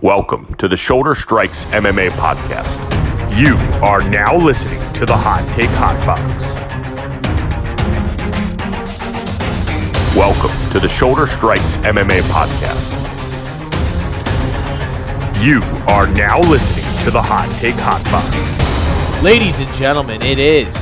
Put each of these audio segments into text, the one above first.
Welcome to the Shoulder Strikes MMA podcast. You are now listening to the Hot Take Hot Box. Welcome to the Shoulder Strikes MMA podcast. You are now listening to the Hot Take Hot Box. Ladies and gentlemen, it is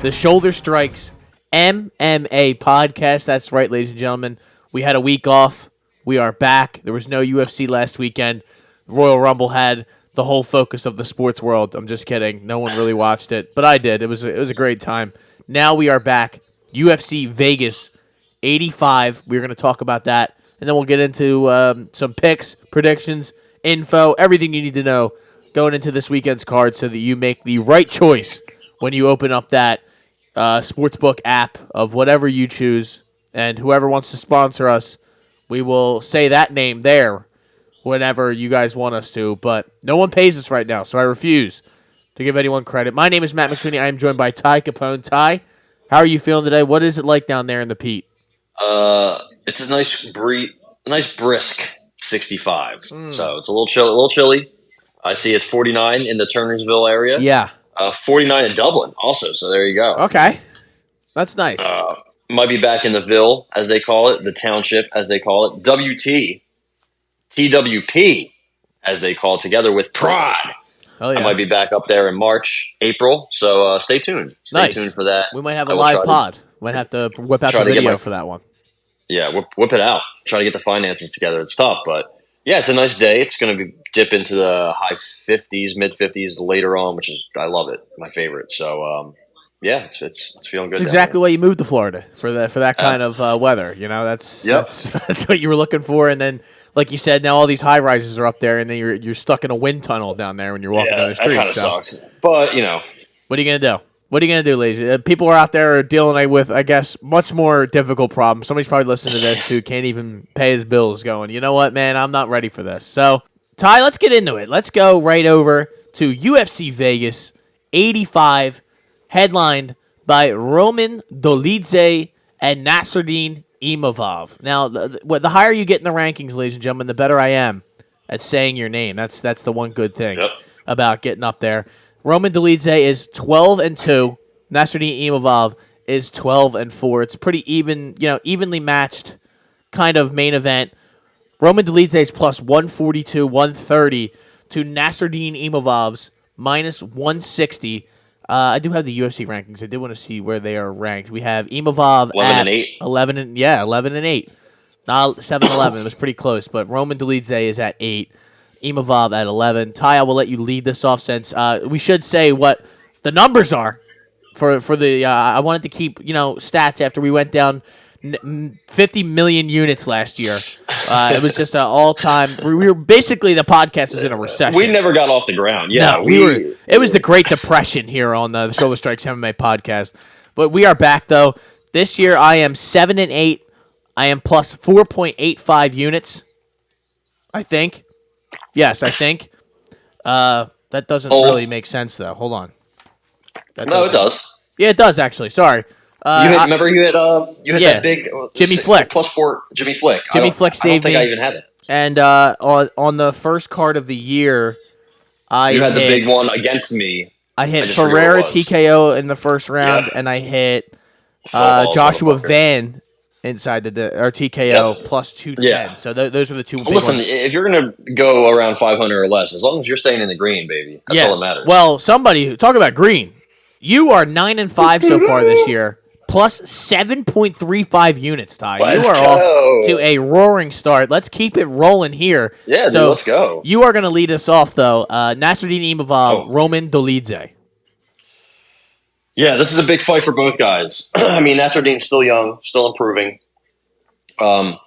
the Shoulder Strikes MMA podcast. That's right, ladies and gentlemen. We had a week off. We are back. There was no UFC last weekend. Royal Rumble had the whole focus of the sports world. I'm just kidding. No one really watched it, but I did. It was a great time. Now we are back. UFC Vegas 85. We're going to talk about that, and then we'll get into some picks, predictions, info, everything you need to know going into this weekend's card so that you make the right choice when you open up that sportsbook app of whatever you choose. And whoever wants to sponsor us, we will say that name there whenever you guys want us to. But no one pays us right now, so I refuse to give anyone credit. My name is Matt McSweeney. I am joined by Ty Capone. Ty, how are you feeling today? What is it like down there in the Pete? It's a nice brisk 65. So it's a little chilly. I see it's 49 in the Turnersville area. Yeah. 49 in Dublin also, so there you go. Okay. That's nice. Might be back in the Ville, as they call it, the township, as they call it, WT, TWP, as they call it, together with Prod. Oh, yeah. I might be back up there in March, April, so stay tuned. Stay tuned for that. We might have a live pod. Might have to whip out the video for that one. Yeah, whip it out. Try to get the finances together. It's tough, but yeah, it's a nice day. It's going to dip into the high 50s, mid 50s later on, which is, I love it, my favorite. So, yeah, it's feeling good. It's exactly why you moved to Florida for that kind of weather. You know, that's what you were looking for. And then, like you said, now all these high rises are up there, and then you're stuck in a wind tunnel down there when you're walking down the street. That kind of sucks. But you know, what are you gonna do? What are you gonna do, ladies? People are out there dealing with, I guess, much more difficult problems. Somebody's probably listening to this who can't even pay his bills. Going, you know what, man? I'm not ready for this. So, Ty, let's get into it. Let's go right over to UFC Vegas 85. Headlined by Roman Dolidze and Nassourdine Imavov. Now, the higher you get in the rankings, ladies and gentlemen, the better I am at saying your name. That's the one good thing about getting up there. Roman Dolidze is 12-2. Nassourdine Imavov is 12-4. It's pretty even, evenly matched kind of main event. Roman Dolidze is plus 142, 130 to Nassourdine Imavov's minus 160. I do have the UFC rankings. I did want to see where they are ranked. We have Imavov 11-8. 11-8. Not 7-11. It was pretty close, but Roman Dolidze is at 8. Imavov at 11. Ty, I will let you lead this off since we should say what the numbers are for the. I wanted to keep stats after we went down 50 million units last year. It was just an all-time. We were basically, the podcast is in a recession. We never got off the ground. Yeah, no, it was the Great Depression here on the Shoulder Strikes MMA podcast. But we are back though. This year I am 7-8. I am plus 4.85 units. I think. Yes, I think. That doesn't really make sense though. Hold on. No, it does. Yeah, it does actually. Sorry. Remember you hit that big Jimmy Flick +4 Jimmy Flick. Jimmy Flick saved me. I don't think I even had it. And on the first card of the year, you had the big one against me. I hit Ferreira TKO in the first round, and I hit Joshua Van inside the TKO plus 210. Yeah. So those are the two. Big Listen, ones. if you're gonna go around 500 or less, as long as you're staying in the green, baby, that's all that matters. Well, talk about green. You are 9-5 so far this year. Plus 7.35 units, Ty. You are off to a roaring start. Let's keep it rolling here. Yeah, so let's go. You are going to lead us off, though. Nassourdine Imavov, Roman Dolidze. Yeah, this is a big fight for both guys. I mean, Nassourdine's still young, still improving. I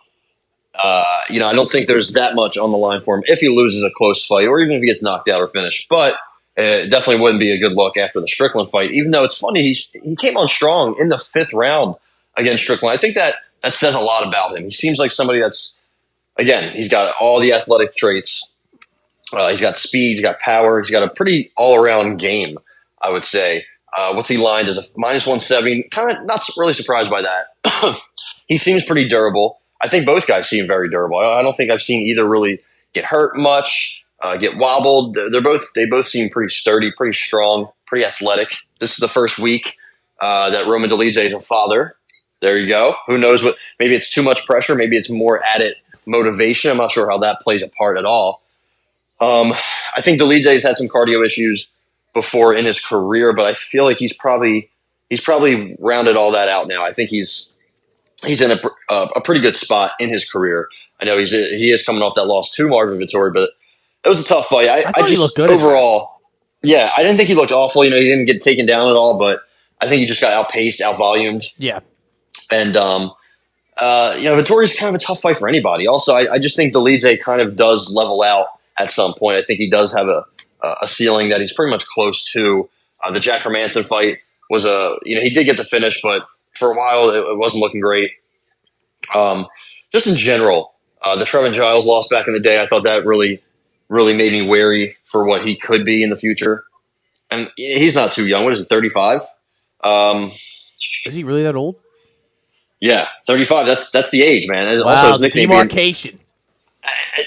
don't think there's that much on the line for him if he loses a close fight or even if he gets knocked out or finished. But it definitely wouldn't be a good look after the Strickland fight, even though it's funny, he came on strong in the 5th round against Strickland. I think that says a lot about him. He seems like somebody that's, again, he's got all the athletic traits. He's got speed, he's got power, he's got a pretty all-around game, I would say. What's he lined as a minus 170? Kind of not really surprised by that. He seems pretty durable. I think both guys seem very durable. I don't think I've seen either really get hurt much, get wobbled. They both seem pretty sturdy, pretty strong, pretty athletic. This is the first week that Roman Dolidze is a father. There you go. Who knows what? Maybe it's too much pressure. Maybe it's more added motivation. I'm not sure how that plays a part at all. I think Dolidze's had some cardio issues before in his career, but I feel like he's probably rounded all that out now. I think he's in a pretty good spot in his career. I know he is coming off that loss to Marvin Vettori, but it was a tough fight. I thought he looked good overall. Yeah, I didn't think he looked awful. He didn't get taken down at all, but I think he just got outpaced, outvolumed. Yeah. And, Vettori's kind of a tough fight for anybody. Also, I just think Dolidze kind of does level out at some point. I think he does have a ceiling that he's pretty much close to. The Jack Hermanson fight was he did get the finish, but for a while it wasn't looking great. Just in general, the Trevin Giles loss back in the day, I thought that really, really made me wary for what he could be in the future. And he's not too young. What is it, 35? Is he really that old? Yeah, 35. That's the age, man. Wow, also, his the nickname demarcation.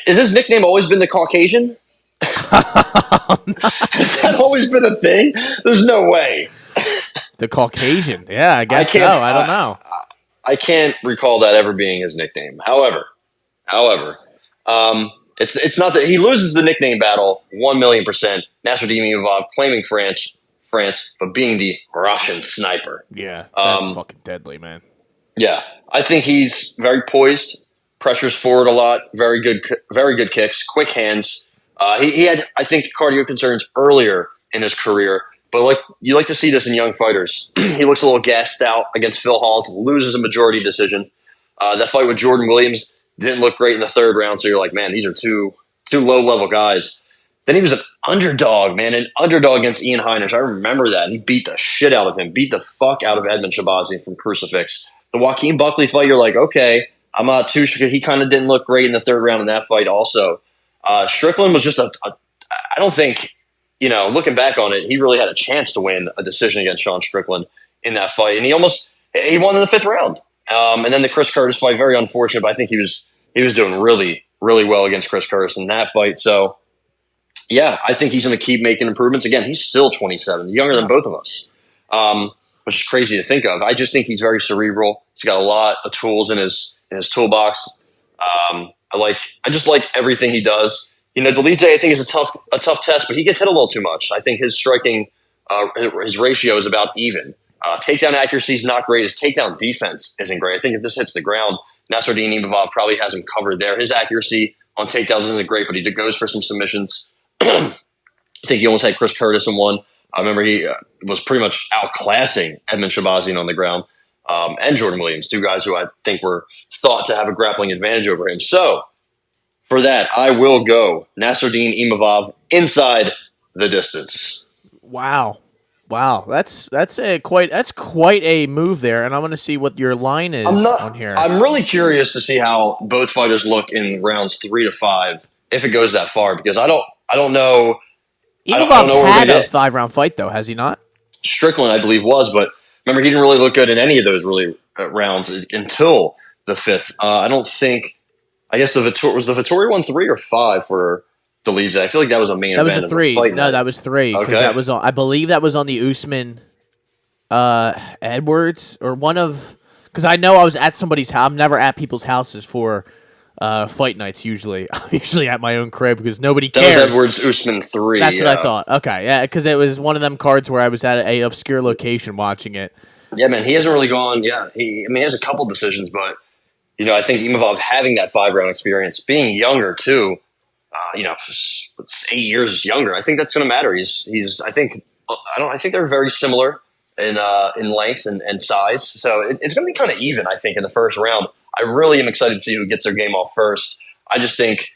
Is his nickname always been the Caucasian? Has that always been a thing? There's no way. The Caucasian. Yeah, I guess so. I don't know. I can't recall that ever being his nickname. However, it's not that he loses the nickname battle 1,000,000%. Nassourdine Imavov claiming France, but being the Russian sniper. Yeah, that's fucking deadly, man. Yeah, I think he's very poised, pressures forward a lot, very good kicks, quick hands. He had, I think, cardio concerns earlier in his career, but you like to see this in young fighters. He looks a little gassed out against Phil Hawes, loses a majority decision. That fight with Jordan Williams didn't look great in the third round, so you're like, man, these are two low-level guys. Then he was an underdog against Ian Heinisch. I remember that. And he beat the shit out of him, beat the fuck out of Edmund Shabazi from Crucifix. The Joaquin Buckley fight, you're like, okay, I'm not too sure. He kind of didn't look great in the third round in that fight also. Strickland was just I don't think, looking back on it, he really had a chance to win a decision against Sean Strickland in that fight. And he won in the fifth round. And then the Chris Curtis fight, very unfortunate, but I think he was doing really, really well against Chris Curtis in that fight. So, yeah, I think he's going to keep making improvements. Again, he's still 27. He's younger than both of us, which is crazy to think of. I just think he's very cerebral. He's got a lot of tools in his toolbox. I just like everything he does. Dolidze, I think, is a tough test, but he gets hit a little too much. I think his striking, his ratio is about even. Takedown accuracy is not great. His takedown defense isn't great. I think if this hits the ground, Nassourdine Imavov probably has him covered there. His accuracy on takedowns isn't great, but he goes for some submissions. I think he almost had Chris Curtis in one. I remember he was pretty much outclassing Edmund Shabazian on the ground, and Jordan Williams, two guys who I think were thought to have a grappling advantage over him. So for that, I will go Nassourdine Imavov inside the distance. Wow, that's quite a move there, and I'm going to see what your line is on here. I'm really curious to see how both fighters look in rounds 3 to 5 if it goes that far, because I don't know. Imavov's had a 5-round fight, though, has he not? Strickland, I believe, was, but remember, he didn't really look good in any of those rounds until the 5th. I don't think. I guess was the Vettori one 3 or 5 for Dolidze. I feel like that was a main event. That was a 3. No, that was 3. Okay, that was I believe that was on the Usman Edwards or one of. Because I know I was at somebody's house. I'm never at people's houses for fight nights. Usually, I'm usually at my own crib because nobody cares. That was Edwards Usman 3. That's what I thought. Okay, yeah, because it was one of them cards where I was at an obscure location watching it. Yeah, man, he hasn't really gone. Yeah, he has a couple decisions, but I think Imavov having that 5-round experience, being younger too, 8 years younger, I think that's going to matter. I think they're very similar in length and size, so it's going to be kind of even. I think in the first round. I really am excited to see who gets their game off first. I just think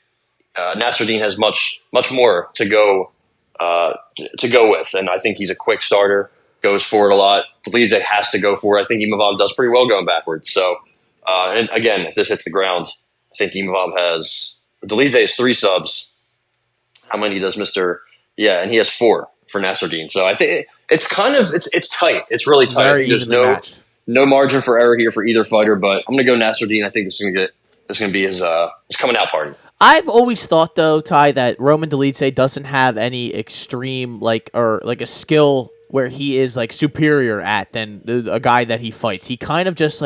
Nassourdine has much more to go with, and I think he's a quick starter, goes forward a lot. Dolidze has to go forward. I think Imavov does pretty well going backwards. So, and again, if this hits the ground, I think Imavov Dolidze has 3 subs. How many does Mr. Yeah, and he has 4 for Nassourdine. So I think it's tight. It's really tight. Very There's matched. No margin for error here for either fighter, but I'm going to go Nassourdine. I think this is going to be his coming out party. I've always thought, though, Ty, that Roman Dolidze doesn't have any extreme, or a skill where he is, superior at than a guy that he fights. He kind of just,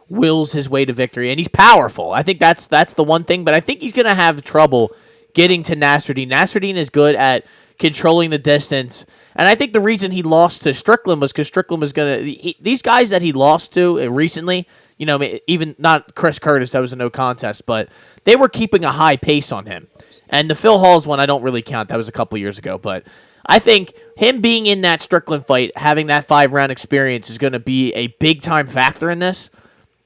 wills his way to victory, and he's powerful. I think that's the one thing, but I think he's going to have trouble getting to Nassourdine. Nassourdine is good at controlling the distance, and I think the reason he lost to Strickland was because Strickland was going to... These guys that he lost to recently, even not Chris Curtis, that was a no contest, but they were keeping a high pace on him. And the Phil Hall's one, I don't really count. That was a couple years ago, but I think him being in that Strickland fight, having that 5-round experience is going to be a big-time factor in this,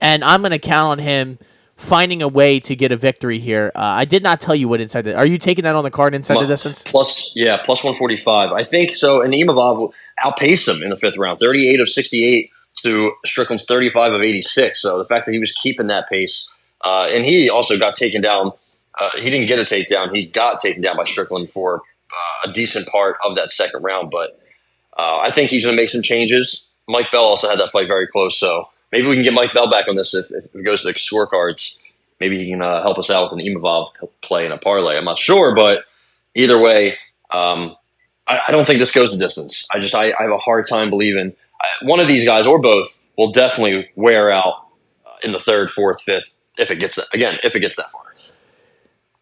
and I'm going to count on him finding a way to get a victory here. I did not tell you what inside the... Are you taking that on the card inside the distance? Plus 145. I think so, and Imavov outpaced him in the 5th round, 38 of 68 to Strickland's 35 of 86. So the fact that he was keeping that pace, and he also got taken down. He didn't get a takedown. He got taken down by Strickland for a decent part of that 2nd round. But I think he's going to make some changes. Mike Bell also had that fight very close, so maybe we can get Mike Bell back on this if it goes to the scorecards. Maybe he can help us out with an Imavov play in a parlay. I'm not sure, but either way, I don't think this goes the distance. I have a hard time believing one of these guys or both will definitely wear out in the 3rd, 4th, 5th if it gets that far.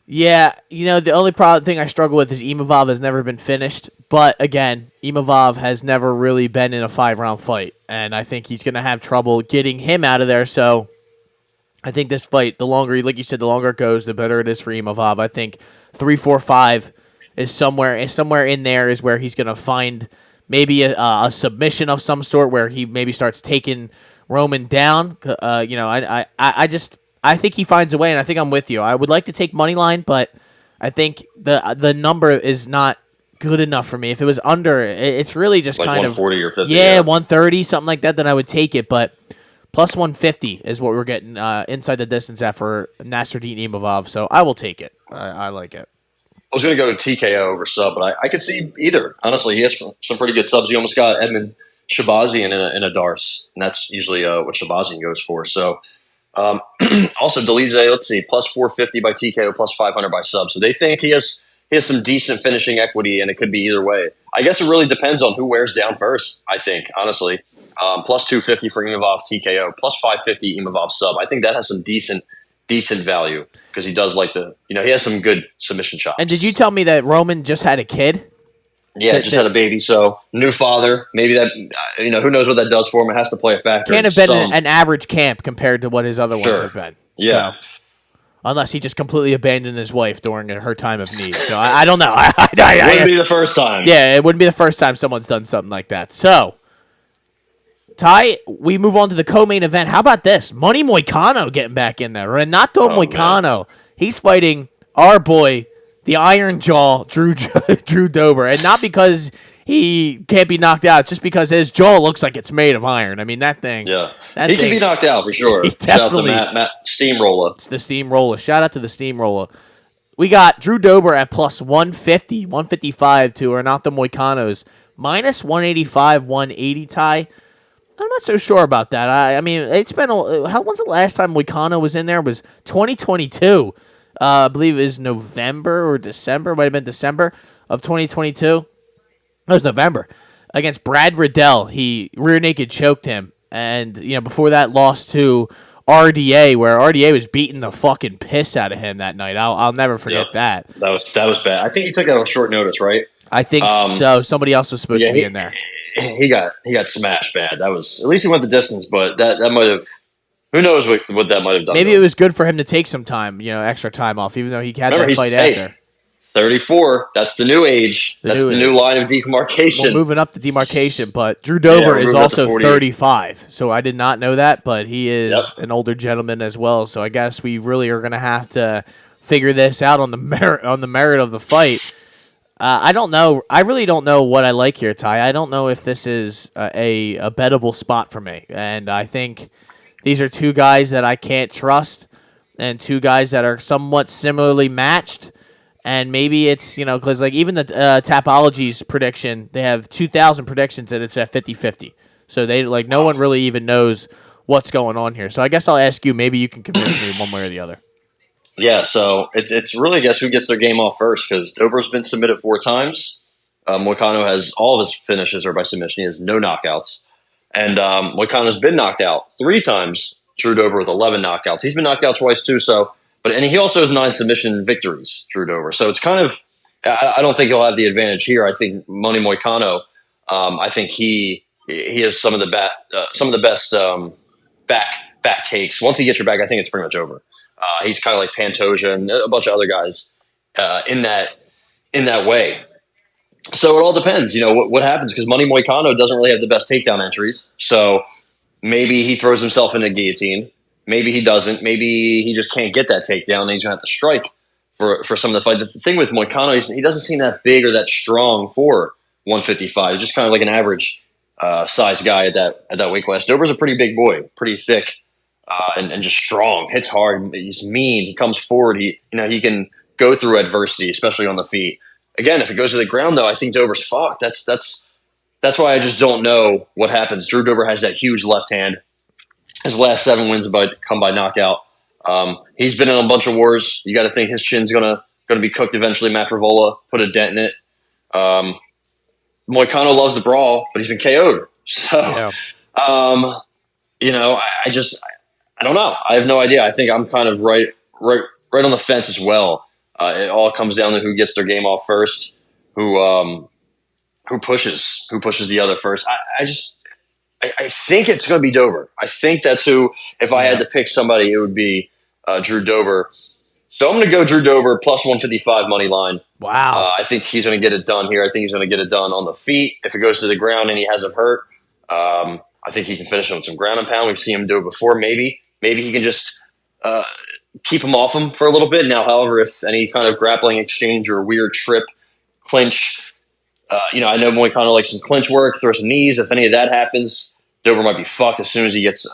Yeah, the only thing I struggle with is Imavov has never been finished. But again, Imavov has never really been in a 5-round fight, and I think he's going to have trouble getting him out of there. So I think this fight, the longer, like you said, the longer it goes, the better it is for Imavov. I think 3, 4, 5 is somewhere in there is where he's going to find maybe a submission of some sort where he maybe starts taking Roman down. I think he finds a way, and I think I'm with you. I would like to take money line, but I think the number is not good enough for me. If it was under, it's really just like kind of 140 or 50. Yeah, 130, something like that. Then I would take it, but plus 150 is what we're getting inside the distance at for Nassourdine Imavov. So I will take it. I like it. I was going to go to TKO over sub, but I could see either. Honestly, he has some pretty good subs. He almost got Edmund Shabazian in a Darce, and that's usually what Shabazian goes for. So. Also, Dolidze, let's see, plus 450 by TKO, plus 500 by sub. So they think he has some decent finishing equity, and it could be either way. I guess it really depends on who wears down first, I think, honestly. Plus 250 for Imavov TKO, plus 550 Imavov sub. I think that has some decent value because he does he has some good submission chops. And did you tell me that Roman just had a kid? Yeah, just had a baby, so new father. Maybe that, who knows what that does for him. It has to play a factor. Can't have been an average camp compared to what his other ones have been. Yeah. So, unless he just completely abandoned his wife during her time of need. So I don't know. It wouldn't be the first time. Yeah, it wouldn't be the first time someone's done something like that. So, Ty, we move on to the co-main event. How about this? Money Moicano getting back in there. Renato Moicano. He's fighting our boy, the Iron Jaw, Drew Dober, and not because he can't be knocked out, just because his jaw looks like it's made of iron. I mean, that thing. Yeah, he can be knocked out for sure. Shout out to Matt Steamroller. It's the Steamroller. Shout out to the Steamroller. We got Drew Dober at plus 150, 155 to Renato Moicano's minus 185, 180 Ty. I'm not so sure about that. I mean, it's been when's the last time Moicano was in there? It was 2022. I believe it was November or December. Might have been December of 2022. It was November. Against Brad Riddell. He rear naked choked him. And, before that lost to RDA, where RDA was beating the fucking piss out of him that night. I'll never forget that. That was bad. I think he took that on short notice, right? I think so. Somebody else was supposed to be in there. He got smashed bad. That was, at least he went the distance, but that might have, who knows what that might have done. Maybe it was good for him to take some time, extra time off, even though he had that fight after. 34. That's the new age. That's the new line of demarcation. We're moving up the demarcation, but Drew Dober is also 35. So I did not know that, but he is an older gentleman as well. So I guess we really are going to have to figure this out on the merit of the fight. I don't know. I really don't know what I like here, Ty. I don't know if this is a bettable spot for me, and I think these are two guys that I can't trust, and two guys that are somewhat similarly matched. And maybe it's, because even the Tapology's prediction, they have 2,000 predictions and it's at 50-50. So they no one really even knows what's going on here. So I guess I'll ask you, maybe you can convince me one way or the other. Yeah, so it's really, I guess, who gets their game off first, because Dober's been submitted 4 times. Moicano has all of his finishes are by submission. He has no knockouts. And Moicano's been knocked out 3 times. Drew Dober with 11 knockouts. He's been knocked out twice too. And he also has 9 submission victories. Drew Dober. So it's kind of, I don't think he'll have the advantage here. I think Money Moicano. I think he has some of the best back takes. Once he gets your back, I think it's pretty much over. He's kind of like Pantoja and a bunch of other guys in that way. So it all depends, what happens, because Money Moicano doesn't really have the best takedown entries. So maybe he throws himself in a guillotine. Maybe he doesn't. Maybe he just can't get that takedown, and he's going to have to strike for some of the fight. The thing with Moicano, he doesn't seem that big or that strong for 155. He's just kind of like an average size guy at that weight class. Dober's a pretty big boy, pretty thick, and just strong. Hits hard. He's mean. He comes forward. He can go through adversity, especially on the feet. Again, if it goes to the ground, though, I think Dober's fucked. That's why I just don't know what happens. Drew Dober has that huge left hand. His last 7 wins come by knockout. He's been in a bunch of wars. You got to think his chin's gonna be cooked eventually. Matt Frivola put a dent in it. Moicano loves the brawl, but he's been KO'd. So, yeah. I don't know. I have no idea. I think I'm kind of right on the fence as well. It all comes down to who gets their game off first, who pushes the other first. I think it's going to be Dober. I think that's who. If I had to pick somebody, it would be Drew Dober. So I'm going to go Drew Dober plus 155 money line. Wow. I think he's going to get it done here. I think he's going to get it done on the feet. If it goes to the ground and he has him hurt, I think he can finish him with some ground and pound. We've seen him do it before. Maybe he can just keep him off him for a little bit. Now, however, if any kind of grappling exchange or weird trip, clinch, I know Moicano likes some clinch work, throw some knees. If any of that happens, Dober might be fucked as soon as he gets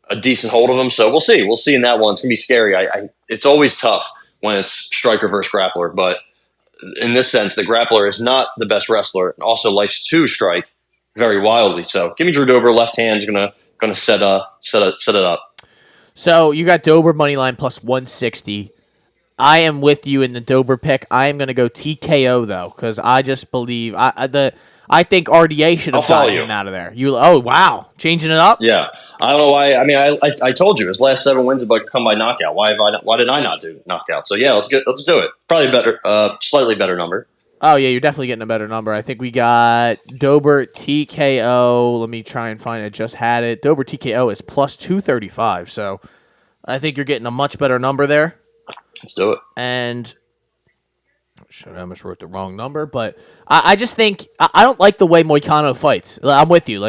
a decent hold of him. So we'll see. We'll see in that one. It's going to be scary. It's always tough when it's striker versus grappler. But in this sense, the grappler is not the best wrestler and also likes to strike very wildly. So give me Drew Dober. Left hand's going to set it up. So you got Dober money line plus 160. I am with you in the Dober pick. I am going to go TKO though, because I just believe I think RDA should have gotten him out of there. Oh wow, changing it up? Yeah, I don't know why. I mean, I told you his last 7 wins have come by knockout. Why did I not do knockout? So yeah, let's do it. Probably better, slightly better number. Oh yeah, you're definitely getting a better number. I think we got Dober TKO. Let me try and find it. Just had it. Dober TKO is plus 235. So I think you're getting a much better number there. Let's do it. And I almost wrote the wrong number, but I just think I don't like the way Moicano fights. I'm with you.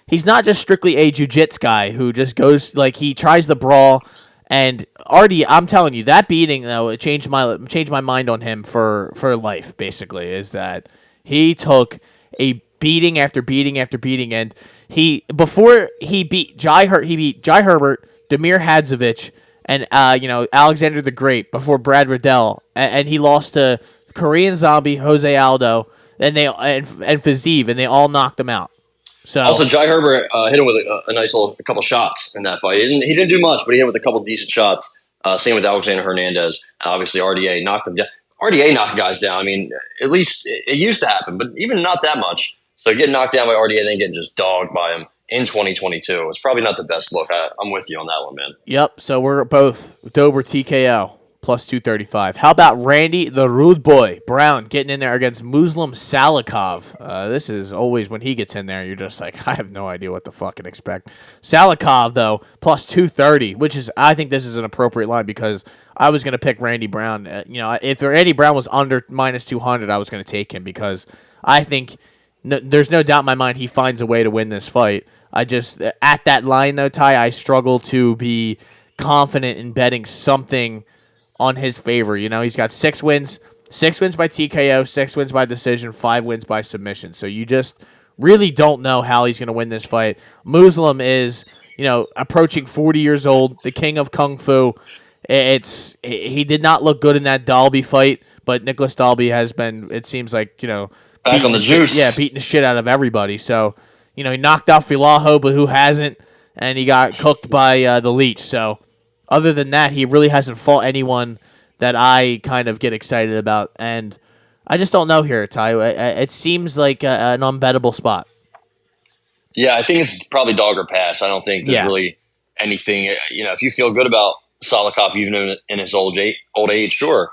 He's not just strictly a jiu-jitsu guy who just goes he tries the brawl. And already, I'm telling you, that beating though, it changed my mind on him for life. Basically, is that he took a beating after beating after beating, and before he beat Jai Herbert, Damir Hadzovic, and Alexander the Great before Brad Riddell, and he lost to Korean Zombie, Jose Aldo, and Fiziev, and they all knocked him out. So also, Jai Herbert hit him with a nice a couple shots in that fight. He didn't do much, but he hit with a couple decent shots. Same with Alexander Hernandez. And obviously, RDA knocked him down. RDA knocked guys down. I mean, at least it used to happen, but even not that much. So getting knocked down by RDA and then getting just dogged by him in 2022 is probably not the best look. I'm with you on that one, man. Yep. So we're both Dober TKO plus 235. How about Randy the Rude Boy Brown getting in there against Muslim Salikov? This is always when he gets in there, you're just like, I have no idea what to fucking expect. Salikov, though, plus 230, which is, I think this is an appropriate line because I was going to pick Randy Brown. If Randy Brown was under minus 200, I was going to take him because I think there's no doubt in my mind he finds a way to win this fight. I just, at that line, though, Ty, I struggle to be confident in betting something on his favor. He's got 6 wins by TKO, 6 wins by decision, 5 wins by submission. So you just really don't know how he's going to win this fight. Muslim is, approaching 40 years old, the king of Kung Fu. He did not look good in that Dalby fight, but Nicholas Dalby has been, it seems like, back on the juice. Beating the shit out of everybody. So, he knocked out Filaho, but who hasn't? And he got cooked by the Leech. So, Other than that, he really hasn't fought anyone that I kind of get excited about, and I just don't know here, Ty. It seems like an unbettable spot. Yeah, I think it's probably dog or pass. I don't think there's Yeah. really anything. If you feel good about Salikov, even in his old age, sure.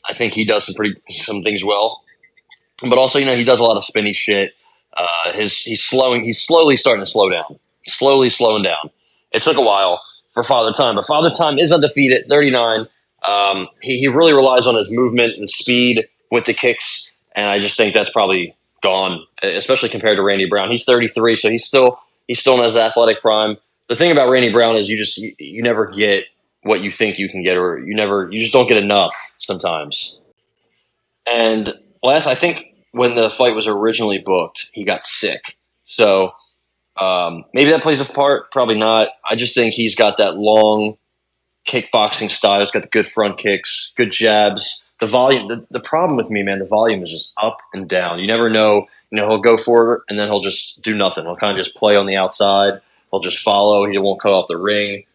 I think he does some things well, but also he does a lot of spinny shit. He's slowing. He's slowly starting to slow down. Slowly slowing down. It took a while for Father Time, but Father Time is undefeated, 39. He really relies on his movement and speed with the kicks, and I just think that's probably gone, especially compared to Randy Brown. He's 33, so he's still in his athletic prime. The thing about Randy Brown is you never get what you think you can get, or you just don't get enough sometimes. And I think when the fight was originally booked, he got sick. So maybe that plays a part. Probably not. I just think he's got that long kickboxing style. He's got the good front kicks, good jabs. The volume. The problem with me, man, the volume is just up and down. You never know. He'll go for it and then he'll just do nothing. He'll kind of just play on the outside. He'll just follow. He won't cut off the ring.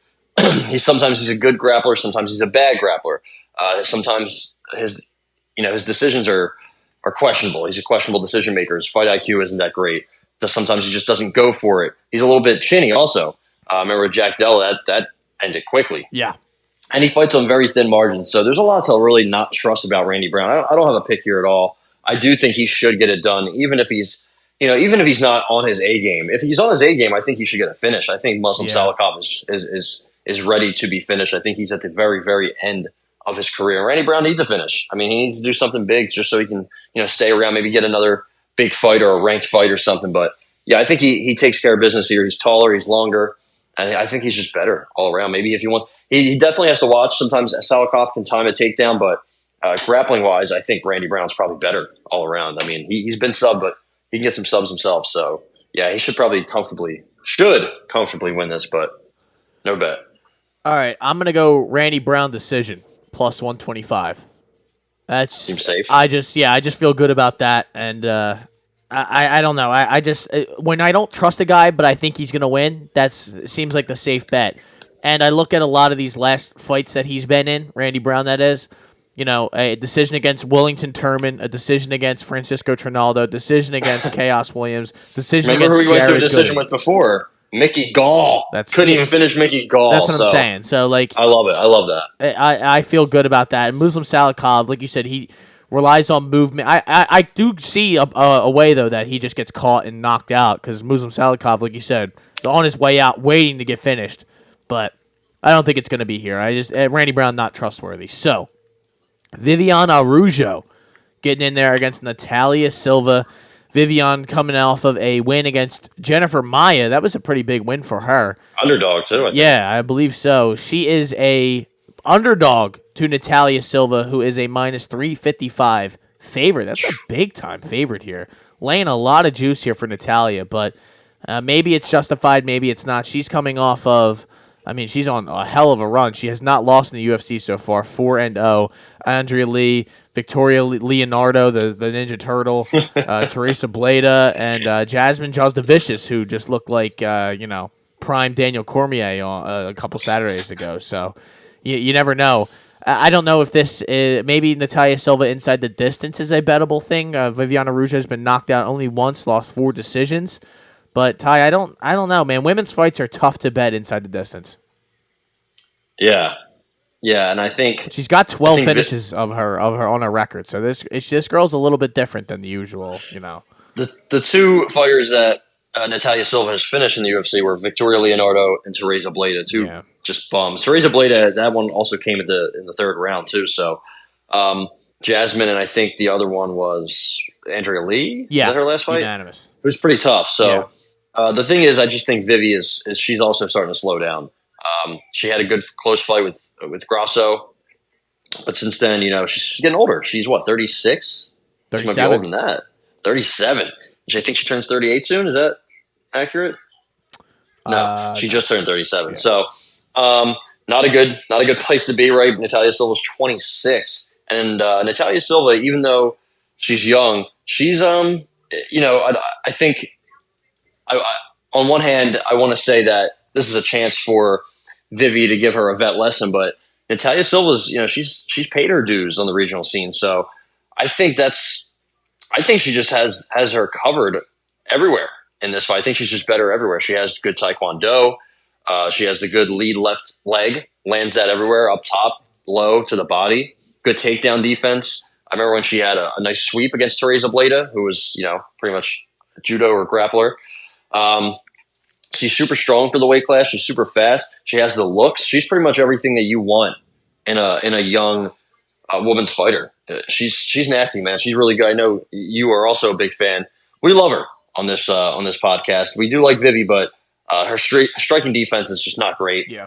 Sometimes he's a good grappler. Sometimes he's a bad grappler. Sometimes his decisions are questionable. He's a questionable decision maker. His fight IQ isn't that great. Sometimes he just doesn't go for it. He's a little bit chinny also. Remember Jack Della, that ended quickly. Yeah. And he fights on very thin margins. So there's a lot to really not trust about Randy Brown. I don't have a pick here at all. I do think he should get it done, even if he's not on his A game. If he's on his A game, I think he should get a finish. I think Muslim Salikov is ready to be finished. I think he's at the very, very end of his career. Randy Brown needs a finish. I mean, he needs to do something big just so he can, stay around, maybe get another big fight or a ranked fight or something. But yeah, I think he takes care of business here. He's taller, he's longer, and I think he's just better all around. Maybe if you want, he definitely has to watch. Sometimes Salikov can time a takedown, but grappling wise, I think Randy Brown's probably better all around. I mean, he's been subbed, but he can get some subs himself. So yeah, he should comfortably win this, but no bet. All right, I'm gonna go Randy Brown decision plus 125. That seems safe. I just feel good about that, and I don't know. I just when I don't trust a guy, but I think he's gonna win, seems like the safe bet. And I look at a lot of these last fights that he's been in, Randy Brown, that is. A decision against Wellington Turman, a decision against Francisco Trinaldo, decision against Chaos Williams, decision Remember against who we went to a Jared decision Goody. with before? Mickey Gall. Couldn't even finish Mickey Gall. That's what I'm saying. So, I love it. I love that. I feel good about that. And Muslim Salikov, like you said, he relies on movement. I do see a way, though, that he just gets caught and knocked out because Muslim Salikov, like you said, is on his way out, waiting to get finished. But I don't think it's going to be here. Randy Brown, not trustworthy. So, Viviane Araujo getting in there against Natalia Silva. Viviane coming off of a win against Jennifer Maia. That was a pretty big win for her. Underdog, too, I think. Yeah, I believe so. She is a underdog to Natalia Silva, who is a minus 355 favorite. That's a big-time favorite here. Laying a lot of juice here for Natalia, but maybe it's justified, maybe it's not. She's coming off of... she's on a hell of a run. She has not lost in the UFC so far. 4-0. Andrea Lee, Victoria Leonardo, the Ninja Turtle, Teresa Bleda, and Jasmine Jasudavicius, who just looked like, prime Daniel Cormier a couple Saturdays ago. So you never know. I don't know if this is, maybe Natalia Silva inside the distance is a bettable thing. Viviane Araujo has been knocked out only once, lost 4 decisions. But Ty, I don't know, man. Women's fights are tough to bet inside the distance. Yeah, and I think she's got 12 finishes of her on her record. So this girl's a little bit different than the usual, The two fighters that Natalia Silva has finished in the UFC were Victoria Leonardo and Teresa Bleda, just bums. Teresa Bleda, that one also came in the third round too. So Jasmine, and I think the other one was Andrea Lee. Yeah, was that her last fight? Unanimous. It was pretty tough. So the thing is, I just think Vivi is she's also starting to slow down. She had a good close fight with Grasso, but since then, she's getting older. She's what, 36? 37. She might be older than that. 37. I think she turns 38 soon. Is that accurate? No, she just turned 37. Yeah. So, not a good place to be, right? Natalia Silva's 26, and Natalia Silva, even though she's young, she's I think on one hand, I want to say that this is a chance for Vivi to give her a vet lesson, but Natalia Silva's, she's paid her dues on the regional scene. So I think she just has her covered everywhere in this fight. I think she's just better everywhere. She has good taekwondo. She has the good lead left leg, lands that everywhere, up top, low to the body. Good takedown defense. I remember when she had a nice sweep against Teresa Bleda, who was, pretty much a judo or grappler. She's super strong for the weight class. She's super fast. She has the looks. She's pretty much everything that you want in a young woman's fighter. She's nasty, man. She's really good. I know you are also a big fan. We love her on this podcast. We do like Vivi, but her striking defense is just not great. Yeah.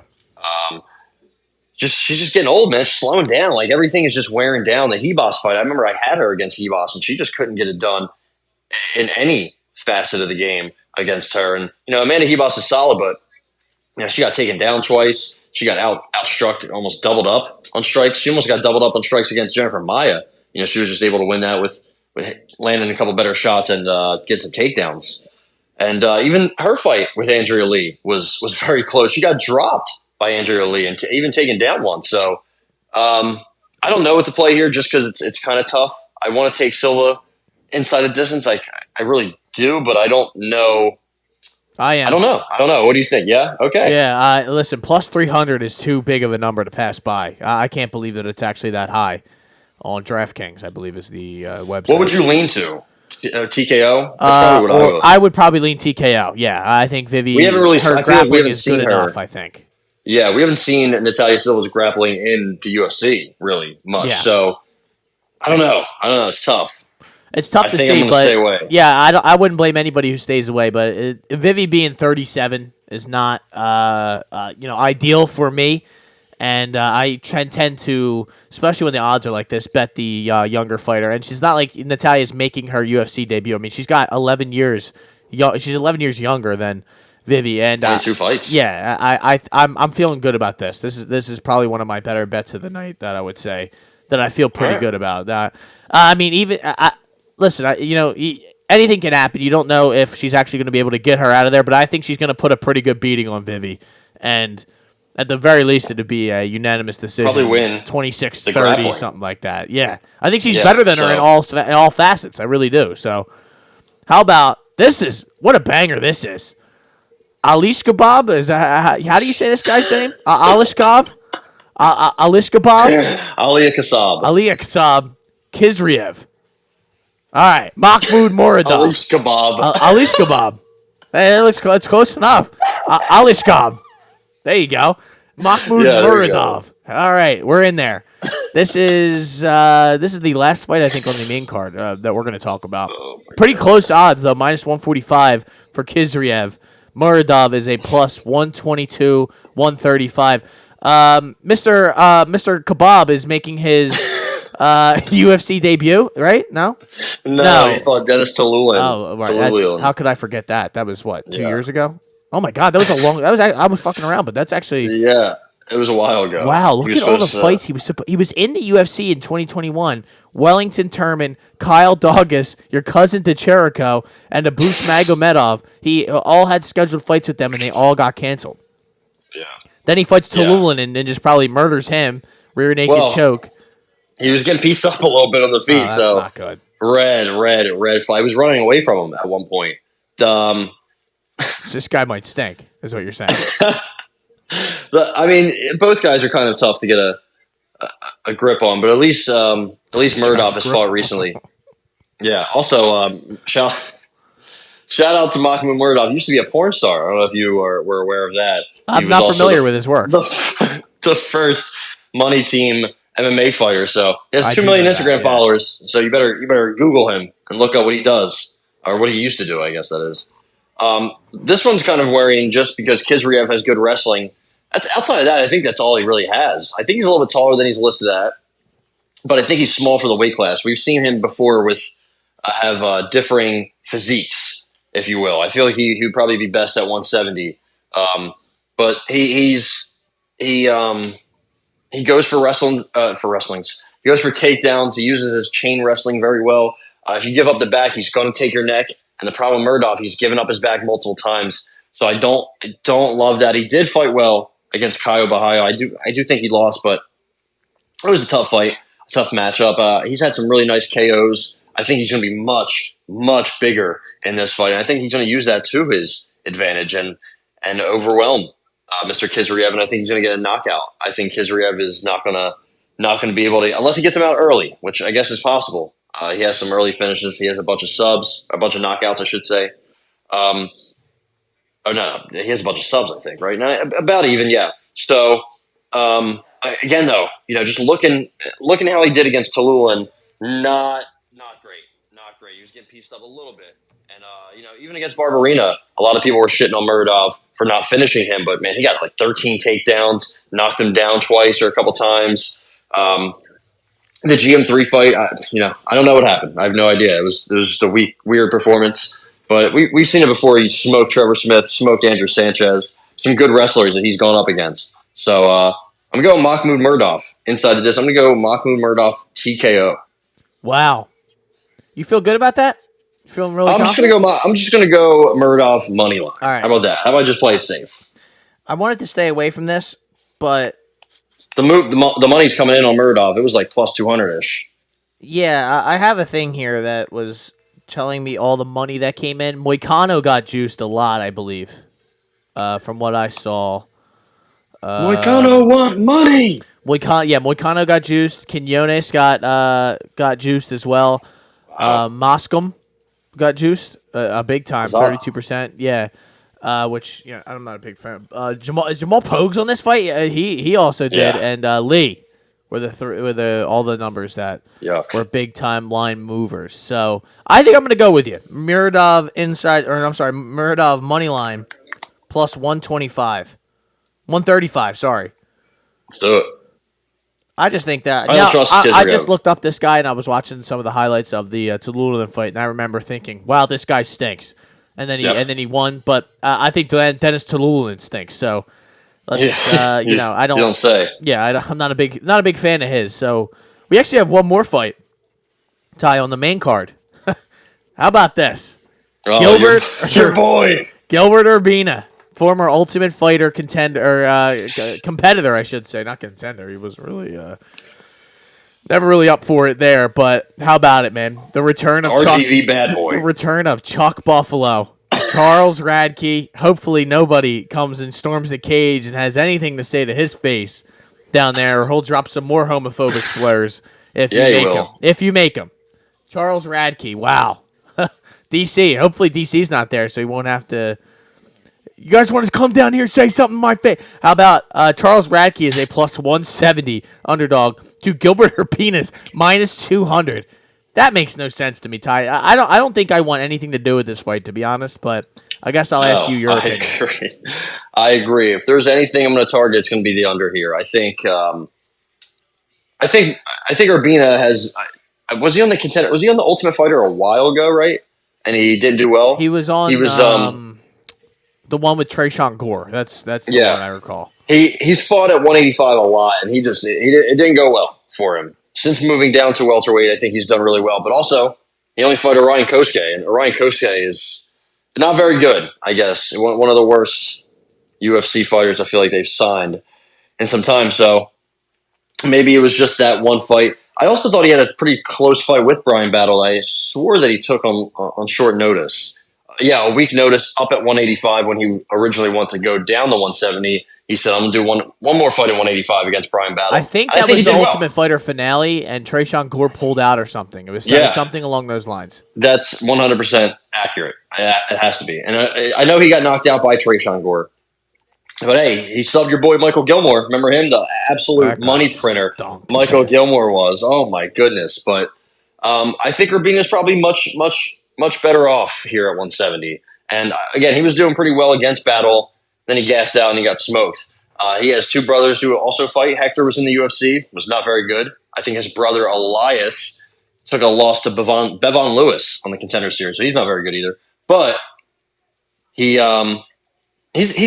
She's just getting old, man. She's slowing down. Like everything is just wearing down. The Hebos fight, I remember I had her against Hebos, and she just couldn't get it done in any facet of the game against her. And Amanda Hebos is solid, but she got taken down twice. She got outstruck, almost doubled up on strikes. She almost got doubled up on strikes against Jennifer Maia. She was just able to win that with landing a couple better shots and get some takedowns. And even her fight with Andrea Lee was very close. She got dropped by Andrea Lee and even taken down once. So I don't know what to play here just because it's kind of tough. I want to take Silva inside a distance. I really do, but I don't know. I don't know. What do you think? Yeah? Okay. Yeah, listen, plus 300 is too big of a number to pass by. I can't believe that it's actually that high on DraftKings, I believe is the website. What would you lean to? TKO? That's probably what I would probably lean TKO. Yeah, I think Vivi, we haven't really, her grappling is good enough, I think. Yeah, we haven't seen Natalia Silva's grappling in the UFC really much. Yeah. So I don't know. It's tough. It's tough to see, but stay away. Yeah, I wouldn't blame anybody who stays away. But Vivi being 37 is not ideal for me, and I tend to, especially when the odds are like this, bet the younger fighter. And she's not like Natalia's making her UFC debut. I mean, she's got 11 years. She's 11 years younger than Vivi, and 22 fights. Yeah, I'm feeling good about this. This is probably one of my better bets of the night that I would say that I feel pretty good about. I mean, even listen, anything can happen. You don't know if she's actually going to be able to get her out of there, but I think she's going to put a pretty good beating on Vivi, and at the very least, it'd be a unanimous decision. Probably win 26-30, something like that. Yeah, I think she's better than her in all facets. I really do. So, how about this? What a banger this is. Alish Kebab is how do you say this guy's name? Alish Kebab. Alish Kebab. Aliyah Kasab. Aliyah Kasab. Kizriev. All right, Mahmoud Muradov. Alish Kebab. Alish Kebab. Hey, it's close enough. Alish Kebab. There you go. Mahmoud Muradov. All right, we're in there. This is the last fight I think on the main card that we're going to talk about. Pretty close odds though, minus 145 for Kizriev. Muradov is a plus 122, 135. Mr. Kebab is making his UFC debut, right? No, he fought Dennis Tululin. Oh, right. How could I forget that? That was what, 2 years ago? Oh my God, that was a long. I was fucking around, but that's actually it was a while ago. Wow, look at all the fights he was. He was in the UFC in 2021. Wellington Turman, Kyle Daugus, your cousin DeCherico, and Abus Magomedov. He all had scheduled fights with them, and they all got canceled. Yeah. Then he fights Tululin and just probably murders him, rear naked choke. He was getting pieced up a little bit on the feet, that's not good. Red flag. He was running away from him at one point. This guy might stink, is what you're saying. I mean, both guys are kind of tough to get a grip at least Muradov has fought recently. Yeah. Also, shout out to Mahmoud Muradov. He used to be a porn star. I don't know if you were aware of that. I'm not familiar with his work. The first money team MMA fighter. So he has 2 million Instagram followers. So you better Google him and look up what he does, or what he used to do, I guess that is. This one's kind of worrying just because Kizriev has good wrestling. Outside of that, I think that's all he really has. I think he's a little bit taller than he's listed at, but I think he's small for the weight class. We've seen him before with have differing physiques, if you will. I feel like he would probably be best at 170, but he goes for wrestlings. He goes for takedowns. He uses his chain wrestling very well. If you give up the back, he's going to take your neck. And the problem with Muradov, he's given up his back multiple times. So I don't love that. He did fight well against Caio Bahaio. I do think he lost, but it was a tough fight, a tough matchup. He's had some really nice KOs. I think he's going to be much, much bigger in this fight. And I think he's going to use that to his advantage and overwhelm Mr. Khizriev. And I think he's going to get a knockout. I think Khizriev is not going to be able to, unless he gets him out early, which I guess is possible. He has some early finishes. He has a bunch of knockouts, I should say. Oh no, he has a bunch of subs, I think, right now, about even, yeah. So again, though, just looking how he did against Tallulin, not great. He was getting pieced up a little bit, and even against Barberena, a lot of people were shitting on Muradov for not finishing him, but man, he got like 13 takedowns, knocked him down twice or a couple times. The GM3 fight, I don't know what happened. I have no idea. It was just a weird performance. But we've seen it before. He smoked Trevor Smith, smoked Andrew Sanchez, some good wrestlers that he's gone up against. So I'm going to go Mahmoud Muradov inside the disc. I'm going to go Mahmoud Muradov TKO. Wow. You feel good about that? You feeling really confident? I'm just going to go Muradov money line. All right. How about that? How about I just play it safe? I wanted to stay away from this, but the money's coming in on Muradov. It was like plus 200-ish. yeah, I have a thing here that was telling me all the money that came in. Moicano got juiced a lot, I believe, from what I saw. Moicano want money. Moicano got juiced. Quinones got juiced as well. Wow. Moscom got juiced a big time, Bizarre. 32%. Yeah, which I'm not a big fan. Jamal Pogues on this fight. He also did, Yeah. and Lee were all the numbers that Yuck. were big time line movers. So I think I'm going to go with you. Muradov Muradov money line plus 135. Sorry. Let's do it. I just think that. I don't trust I Khizriev. just looked up this guy, and I was watching some of the highlights of the Tallulin fight, and I remember thinking, "Wow, this guy stinks." And then he won, but I think Dennis Tallulin stinks. So let's I don't. You don't say. Yeah, I'm not a big fan of his. So we actually have one more fight, Ty, on the main card. How about this? Oh, Gilbert, your boy. Gilbert Urbina, former Ultimate Fighter competitor, I should say, not contender. He was really never really up for it there. But how about it, man? The return of RGV bad boy. The return of Chuck Buffalo, Charles Radke. Hopefully, nobody comes and storms the cage and has anything to say to his face down there, or he'll drop some more homophobic slurs if you make him. Charles Radke. Wow. DC. Hopefully DC's not there, so he won't have to. You guys want to come down here and say something in my face? How about Charles Radke is a plus 170 underdog to Gilbert Urbina's minus 200. That makes no sense to me, Ty. I don't think I want anything to do with this fight, to be honest. But I guess I'll ask you your opinion. I agree. If there's anything I'm going to target, it's going to be the under here. I think Urbina has. Was he on the contender? Was he on the Ultimate Fighter a while ago? Right, and he didn't do well. He was on. The one with Trayshawn Gore. That's the one I recall. He's fought at 185 a lot, and it didn't go well for him. Since moving down to welterweight, I think he's done really well. But also, he only fought Orion Kosuke, and Orion Kosuke is not very good, I guess. One of the worst UFC fighters I feel like they've signed in some time. So maybe it was just that one fight. I also thought he had a pretty close fight with Brian Battle. I swore that he took him on short notice. Yeah, a week notice up at 185 when he originally wanted to go down to 170. He said, I'm going to do one more fight at 185 against Brian Battle. I think that was the Ultimate Fighter finale, and Trayshawn Gore pulled out or something. It was something along those lines. That's 100% accurate. It has to be. And I know he got knocked out by Trayshawn Gore. But hey, he subbed your boy Michael Gilmore. Remember him? The absolute money printer. Michael Gilmore was. Oh, my goodness. But I think Urbina's probably much better off here at 170. And again, he was doing pretty well against Battle. Then he gassed out and he got smoked. He has two brothers who also fight. Hector was in the UFC, was not very good. I think his brother Elias took a loss to Bevon Lewis on the Contender Series, so he's not very good either. But he's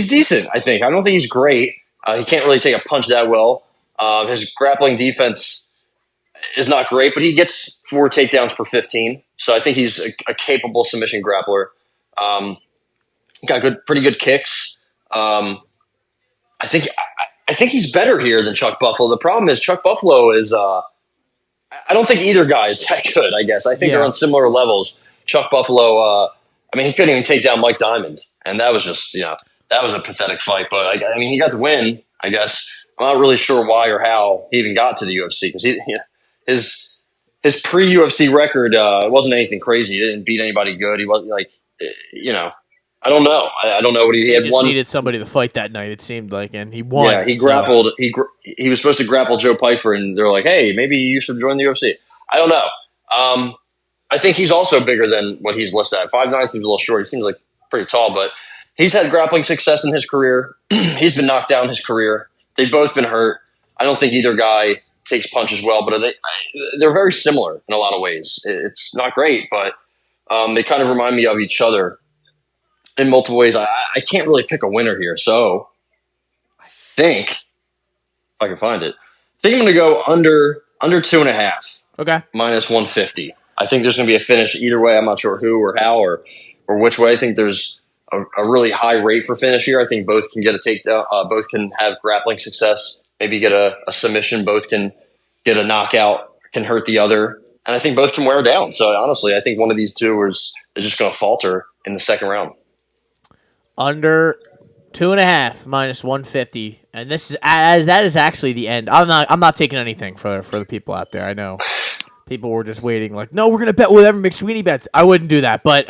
decent, I think. I don't think he's great. He can't really take a punch that well. His grappling defense is not great, but he gets 4 takedowns per 15. So I think he's a capable submission grappler. Got pretty good kicks. I think I think he's better here than Chuck Buffalo. The problem is Chuck Buffalo is I don't think either guy is that good, I guess. I think they're on similar levels. Chuck Buffalo, he couldn't even take down Mike Diamond. And that was just, that was a pathetic fight. But, he got the win, I guess. I'm not really sure why or how he even got to the UFC because his pre-UFC record wasn't anything crazy. He didn't beat anybody good. He wasn't I don't know. I don't know what he had. Just needed somebody to fight that night, it seemed like, and he won. Yeah, he grappled. He was supposed to grapple Joe Pyfer, and they're like, "Hey, maybe you should join the UFC." I don't know. I think he's also bigger than what he's listed at. 5'9" seems a little short. He seems like pretty tall, but he's had grappling success in his career. He's been knocked down in his career. They've both been hurt. I don't think either guy takes punches well, but they're very similar in a lot of ways. It's not great, but they kind of remind me of each other in multiple ways. I can't really pick a winner here, so I think if I can find it, I think I'm going to go under 2.5. Okay, minus 150. I think there's going to be a finish either way. I'm not sure who or how or which way. I think there's a really high rate for finish here. I think both can get a takedown. Both can have grappling success. Maybe get a submission. Both can get a knockout. Can hurt the other, and I think both can wear down. So honestly, I think one of these two is just going to falter in the second round. Under 2.5 minus 150, and that is actually the end. I'm not taking anything for the people out there. I know people were just waiting, like, no, we're gonna bet whatever McSweeney bets. I wouldn't do that, but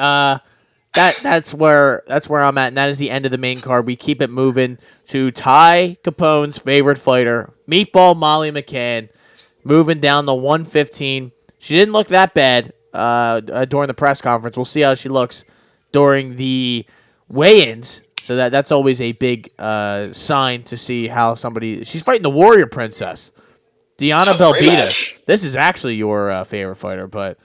that's where I'm at, and that is the end of the main card. We keep it moving to Ty Capone's favorite fighter, Meatball Molly McCann, moving down the 115. She didn't look that bad during the press conference. We'll see how she looks during the weigh-ins. So that's always a big sign to see how she's fighting the Warrior Princess, Diana Belbita. This is actually your favorite fighter, but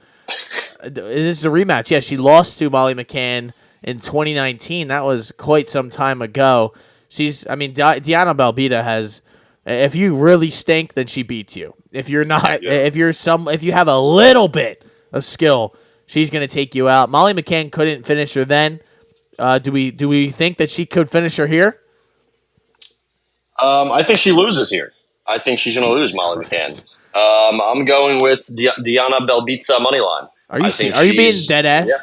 this is a rematch. Yeah, she lost to Molly McCann in 2019. That was quite some time ago. Diana Belbita has, if you really stink, then she beats you. If you're not, if you have a little bit of skill, she's going to take you out. Molly McCann couldn't finish her then. Do we think that she could finish her here? I think she loses here. I think she's going to lose, Molly McCann. I'm going with Diana Belbita money line. Are you being dead ass? Yeah,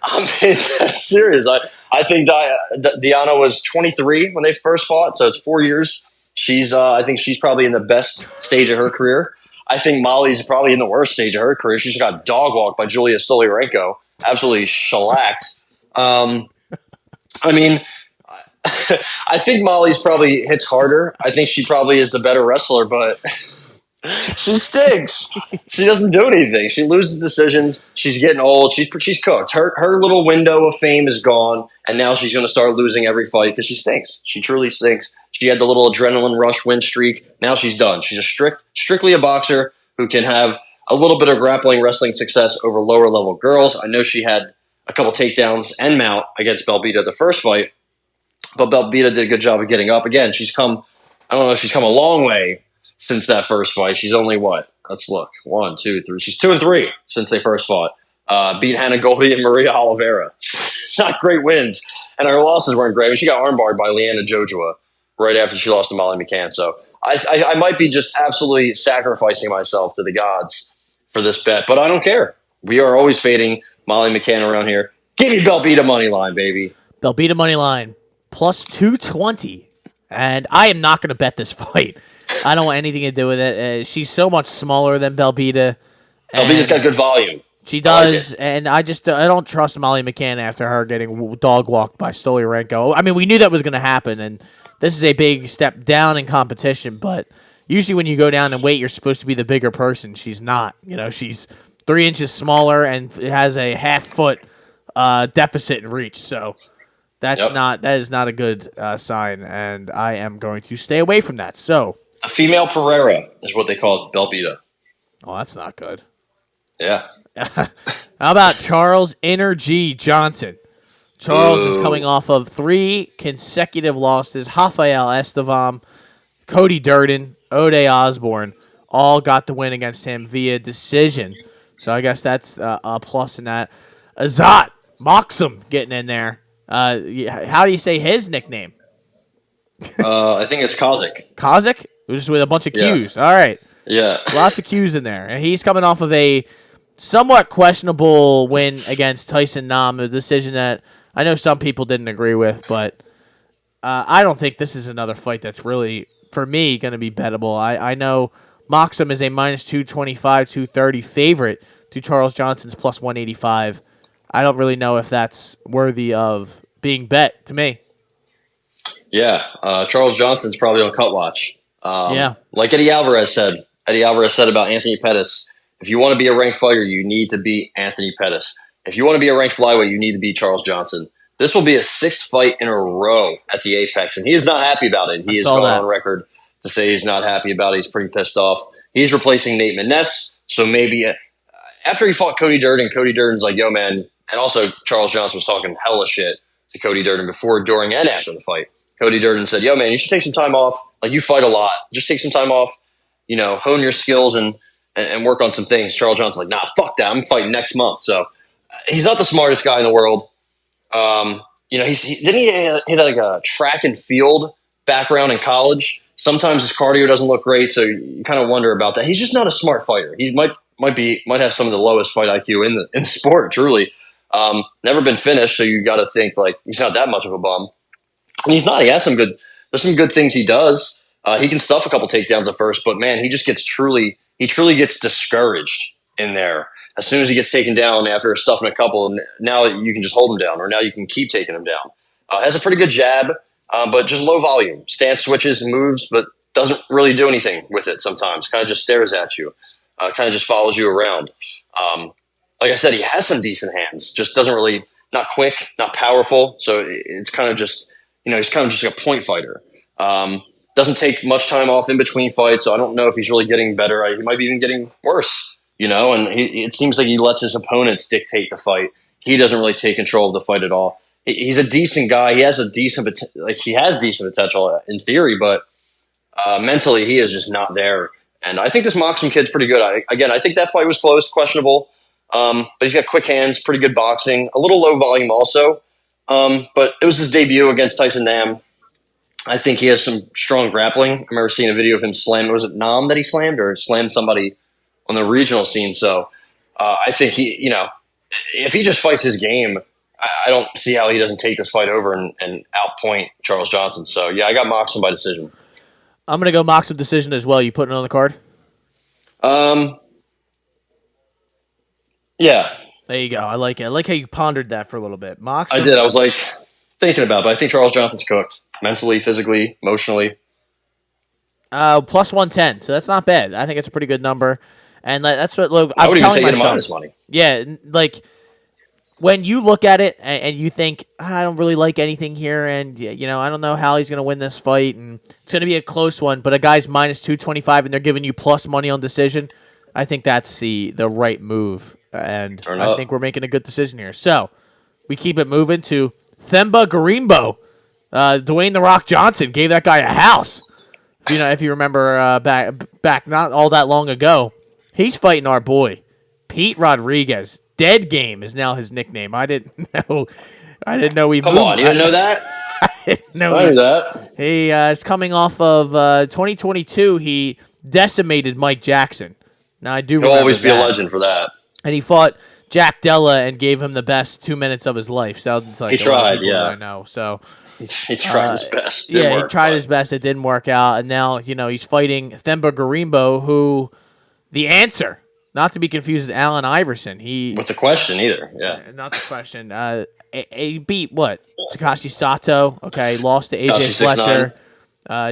I'm being dead serious. I think Diana was 23 when they first fought, so it's 4 years. I think she's probably in the best stage of her career. I think Molly's probably in the worst stage of her career. She just got dog walked by Julia Stoliarenko, absolutely shellacked. I think Molly's probably hits harder. I think she probably is the better wrestler, but she stinks. She doesn't do anything. She loses decisions. She's getting old. She's cooked. Her little window of fame is gone, and now she's going to start losing every fight because she stinks. She truly stinks. She had the little adrenaline rush win streak. Now she's done. She's strictly a boxer who can have a little bit of grappling wrestling success over lower level girls. I know she had a couple takedowns and mount against Belbita the first fight, but Belbita did a good job of getting up. Again, she's come a long way since that first fight. She's only let's look. 1, 2, 3. She's 2-3 since they first fought. Beat Hannah Goldie and Maria Oliveira. Not great wins. And her losses weren't great. She got armbarred by Leanna Jojua right after she lost to Molly McCann. So I might be just absolutely sacrificing myself to the gods for this bet, but I don't care. We are always fading Molly McCann around here. Give me Belbita money line, baby. Belbita money line plus 220, and I am not going to bet this fight. I don't want anything to do with it. She's so much smaller than Belbita. Belbita's got good volume. She does, and I don't trust Molly McCann after her getting dog walked by Stoliarenko. I mean, we knew that was going to happen, and this is a big step down in competition, but usually when you go down in weight, you're supposed to be the bigger person. She's not. She's 3 inches smaller and has a half-foot deficit in reach, so that is not a good sign, and I am going to stay away from that. So a female Pereira is what they call Belbita. Oh, that's not good. Yeah. How about Charles Energy Johnson? Charles is coming off of 3 consecutive losses. Rafael Estevam, Cody Durden, Ode Osborne all got the win against him via decision. So I guess that's a plus in that. Azat Moxham getting in there. How do you say his nickname? I think it's Kozik. Kozik? It was just with a bunch of Yeah. Q's. All right. Yeah. Lots of Q's in there. And he's coming off of a somewhat questionable win against Tyson Nam, a decision that I know some people didn't agree with, but I don't think this is another fight that's really, for me, going to be bettable. I know Moxham is a minus 225, 230 favorite to Charles Johnson's plus 185. I don't really know if that's worthy of being bet to me. Yeah. Charles Johnson's probably on cut watch. Yeah. Like Eddie Alvarez said about Anthony Pettis, if you want to be a ranked fighter, you need to beat Anthony Pettis. If you want to be a ranked flyweight, you need to beat Charles Johnson. This will be a 6th fight in a row at the Apex, and he is not happy about it. He has gone on record to say he's not happy about it. He's pretty pissed off. He's replacing Nate Maness, so maybe after he fought Cody Durden, Cody Durden's like, yo, man, and also Charles Johnson was talking hella shit to Cody Durden before, during, and after the fight. Cody Durden said, yo, man, you should take some time off. Like, you fight a lot. Just take some time off, hone your skills and work on some things. Charles Johnson's like, nah, fuck that. I'm fighting next month. So he's not the smartest guy in the world. Didn't he hit like a track and field background in college? Sometimes his cardio doesn't look great, so you kind of wonder about that. He's just not a smart fighter. He might have some of the lowest fight IQ in the sport, truly. Never been finished, so you got to think like he's not that much of a bum. And he's not. He has there's some good things he does. He can stuff a couple takedowns at first, but man, he truly gets discouraged in there. As soon as he gets taken down after stuffing a couple, now you can just hold him down, or now you can keep taking him down. Has a pretty good jab, but just low volume. Stance switches and moves, but doesn't really do anything with it sometimes. Kind of just stares at you. Kind of just follows you around. Like I said, he has some decent hands, just doesn't really, not quick, not powerful. So it's kind of just, he's kind of just like a point fighter. Doesn't take much time off in between fights, so I don't know if he's really getting better. He might be even getting worse. And it seems like he lets his opponents dictate the fight. He doesn't really take control of the fight at all. He's a decent guy. He has decent potential in theory, but mentally he is just not there. And I think this Moxham kid's pretty good. I think that fight was close, questionable. But he's got quick hands, pretty good boxing, a little low volume also. But it was his debut against Tyson Nam. I think he has some strong grappling. I remember seeing a video of him slam. Was it Nam that he slammed, or slammed somebody on the regional scene? So I think if he just fights his game, I don't see how he doesn't take this fight over and outpoint Charles Johnson. So yeah, I got Moxham by decision. I'm gonna go Moxham decision as well. You putting it on the card? Yeah. There you go. I like it. I like how you pondered that for a little bit. Moxham. I did. I was like thinking about it, but I think Charles Johnson's cooked mentally, physically, emotionally. Plus 110, so that's not bad. I think it's a pretty good number, and that's what I would even take it minus money. Yeah, like when you look at it and you think, I don't really like anything here, and I don't know how he's going to win this fight, and it's going to be a close one, but a guy's minus 225 and they're giving you plus money on decision. I think that's the right move, and I think we're making a good decision here. So we keep it moving to Themba Gorimbo. Dwayne "The Rock" Johnson gave that guy a house. If you remember back not all that long ago, he's fighting our boy Pete Rodriguez. Dead Game is now his nickname. I didn't know. We come on. You didn't know that? I didn't know that. He is coming off of 2022. He decimated Mike Jackson. Now I do. He'll always be a legend for that. And he fought Jack Della and gave him the best 2 minutes of his life. Sounds like he tried. Yeah, I know. So. He tried his best. He tried his best. It didn't work out, and now he's fighting Themba Gorimbo, who the answer, not to be confused with Allen Iverson. With the question either, yeah, not the question. He beat what? Takashi Sato. Okay, lost to AJ Fletcher.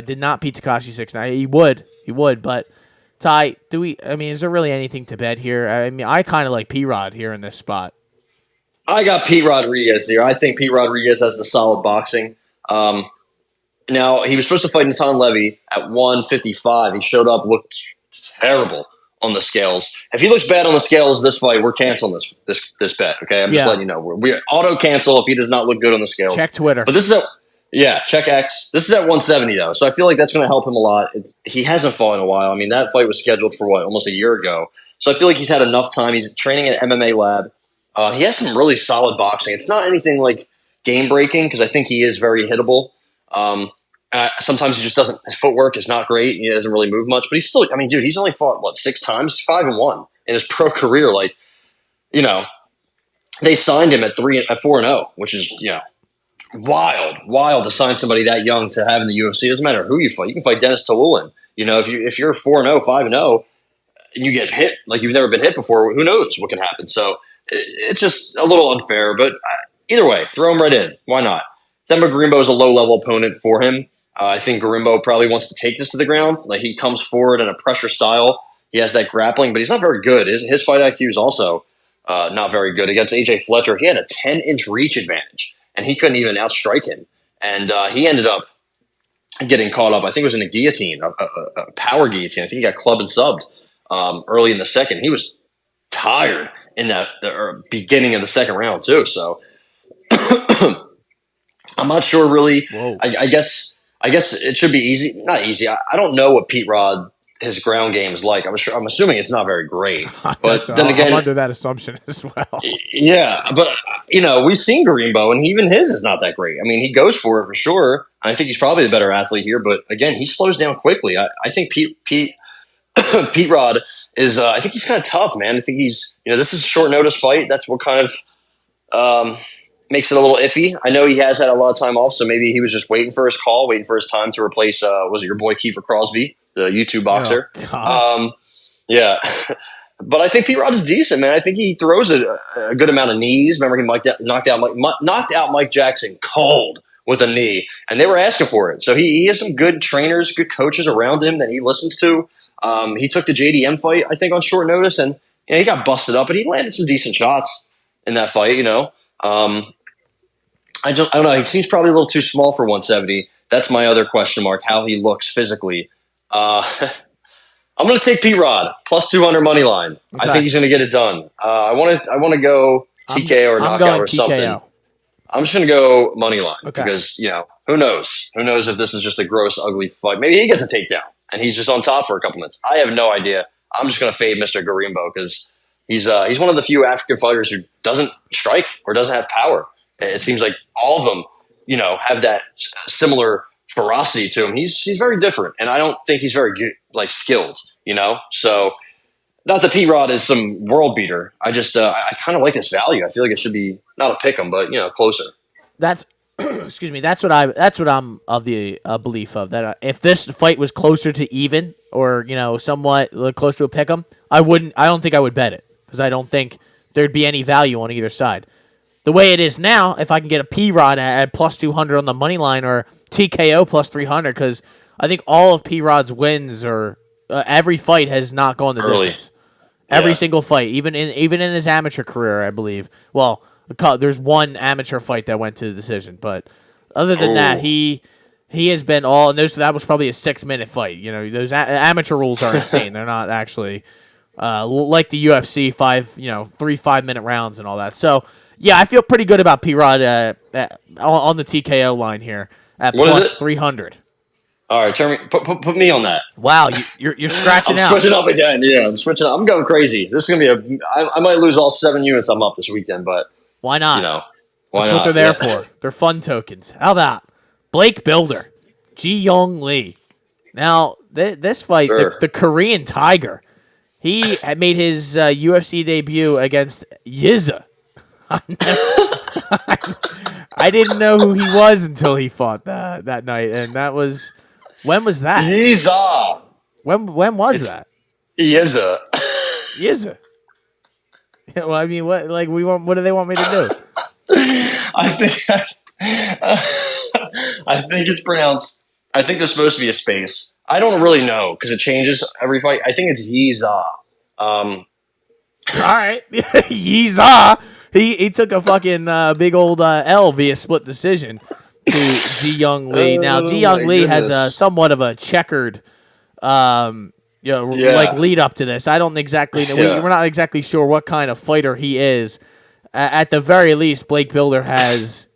Did not beat Takashi 6'9". He would, but Ty, is there really anything to bet here? I kind of like P-Rod here in this spot. I got Pete Rodriguez here. I think Pete Rodriguez has the solid boxing. Now, he was supposed to fight Natan Levy at 155. He showed up, looked terrible on the scales. If he looks bad on the scales this fight, we're canceling this bet, okay? I'm just letting you know. We're auto-cancel if he does not look good on the scales. Check Twitter. But this is check X. This is at 170, though, so I feel like that's going to help him a lot. He hasn't fought in a while. That fight was scheduled for, almost a year ago. So I feel like he's had enough time. He's training at MMA Lab. He has some really solid boxing. It's not anything like game-breaking because I think he is very hittable. Sometimes he just doesn't. His footwork is not great. He doesn't really move much, but he's still. I mean, dude, he's only fought 6 times. He's 5-1 in his pro career. Like, you know, they signed him at 4-0, which is wild to sign somebody that young to have in the UFC. It doesn't matter who you fight. You can fight Dennis Tululin. You know, if you're 4-0, 5-0, and you get hit like you've never been hit before, who knows what can happen? So it's just a little unfair. But either way, throw him right in. Why not? Themba Gorimbo is a low-level opponent for him. I think Gorimbo probably wants to take this to the ground. Like, he comes forward in a pressure style. He has that grappling, but he's not very good. His fight IQ is also not very good. Against AJ Fletcher, he had a 10-inch reach advantage, and he couldn't even outstrike him. And he ended up getting caught up. I think it was in a guillotine, a power guillotine. I think he got clubbed and subbed early in the second. He was tired in the beginning of the second round too. So I'm not sure really. I guess it should be easy. Not easy. I don't know what Pete Rod, his ground game is like. I'm assuming it's not very great. But then again, I'm under that assumption as well. Yeah, but we've seen Gorimbo, and even his is not that great. I mean, he goes for it for sure. I think he's probably the better athlete here, but again, he slows down quickly. I think Pete Pete Rod is. I think he's kind of tough, man. I think he's. This is a short notice fight. That's what kind of makes it a little iffy. I know he has had a lot of time off, so maybe he was just waiting for his call, waiting for his time to replace. Was it your boy Kiefer Crosby, the YouTube boxer? Oh, yeah. But I think Pete Rod is decent, man. I think he throws a good amount of knees. Remember, he knocked out Mike Jackson cold with a knee, and they were asking for it. So he has some good trainers, good coaches around him that he listens to. He took the JDM fight, I think, on short notice, and he got busted up, but he landed some decent shots in that fight. I don't know. He seems probably a little too small for 170. That's my other question mark, how he looks physically. I'm going to take Pete Rod plus 200 money line. Okay. I think he's going to get it done. I want to go TKO or knockout or something. TKO. I'm just going to go money line because who knows? Who knows if this is just a gross, ugly fight? Maybe he gets a takedown and he's just on top for a couple minutes. I have no idea. I'm just going to fade Mr. Gorimbo because he's one of the few African fighters who doesn't strike or doesn't have power. It seems like all of them, have that similar ferocity to him. He's very different, and I don't think he's very good, skilled. So not that Pete Rod is some world beater. I just I kind of like this value. I feel like it should be not a pick 'em, but closer. That's excuse me. That's what I'm of the belief of that. If this fight was closer to even or somewhat close to a pick 'em, I don't think I would bet it because I don't think there'd be any value on either side. The way it is now, if I can get a P-Rod at plus 200 on the money line or TKO plus 300, because I think all of P-Rod's wins or every fight has not gone the distance. Every single fight, even in his amateur career, I believe. Well, there's one amateur fight that went to the decision, but other than that, he has been all. And that was probably a 6-minute fight. Those amateur rules are insane. They're not actually like the UFC 3 5-minute rounds and all that. So. Yeah, I feel pretty good about P-Rod on the TKO line here at plus 300. All right, put me on that. Wow, you're scratching out. I'm switching up again. Yeah, I'm switching up. I'm going crazy. This is going to be I might lose all 7 units I'm up this weekend, but why not? Why That's not? what they're there for. They're fun tokens. How about Blake Builder, Ji-Young Lee? Now, this fight, sure. the Korean Tiger, he had made his UFC debut against Yiza. I didn't know who he was until he fought that night, and that was when was that? Yiza. When was that? Yiza. Yiza. Well, I mean, what do they want me to do? I think it's pronounced. I think there's supposed to be a space. I don't really know because it changes every fight. I think it's Yiza. All right, Yiza. He took a fucking big old L via split decision to Ji-Young Lee. Now, Ji-Young Lee has a somewhat of a checkered, lead up to this. I don't exactly know. We're not exactly sure what kind of fighter he is. At the very least, Blake Builder has,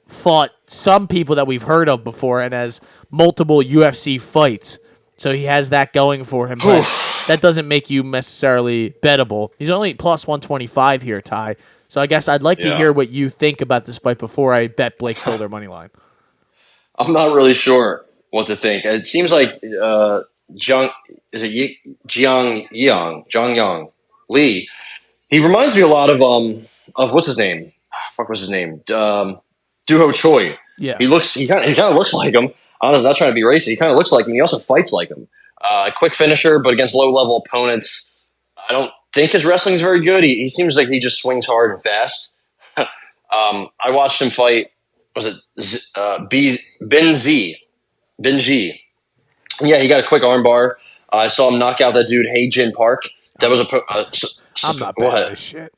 fought some people that we've heard of before and has multiple UFC fights. So he has that going for him. But that doesn't make you necessarily bettable. He's only plus 125 here, Ty. So I guess I'd like to hear what you think about this fight before I bet Blake Builder money line. I'm not really sure. what to think. It seems like Jiang Yang Lee. He reminds me a lot of what's his name? Fuck, what's his name? Duho Choi. Yeah. He kind of looks like him. Honestly, not trying to be racist. He kind of looks like him. He also fights like him. Quick finisher, but against low level opponents. I don't think his wrestling is very good. He seems like he just swings hard and fast. I watched him fight. Was it Ben Z? Yeah, he got a quick armbar. I saw him knock out that dude, Hey Jin Park. That was I'm not bad at this shit.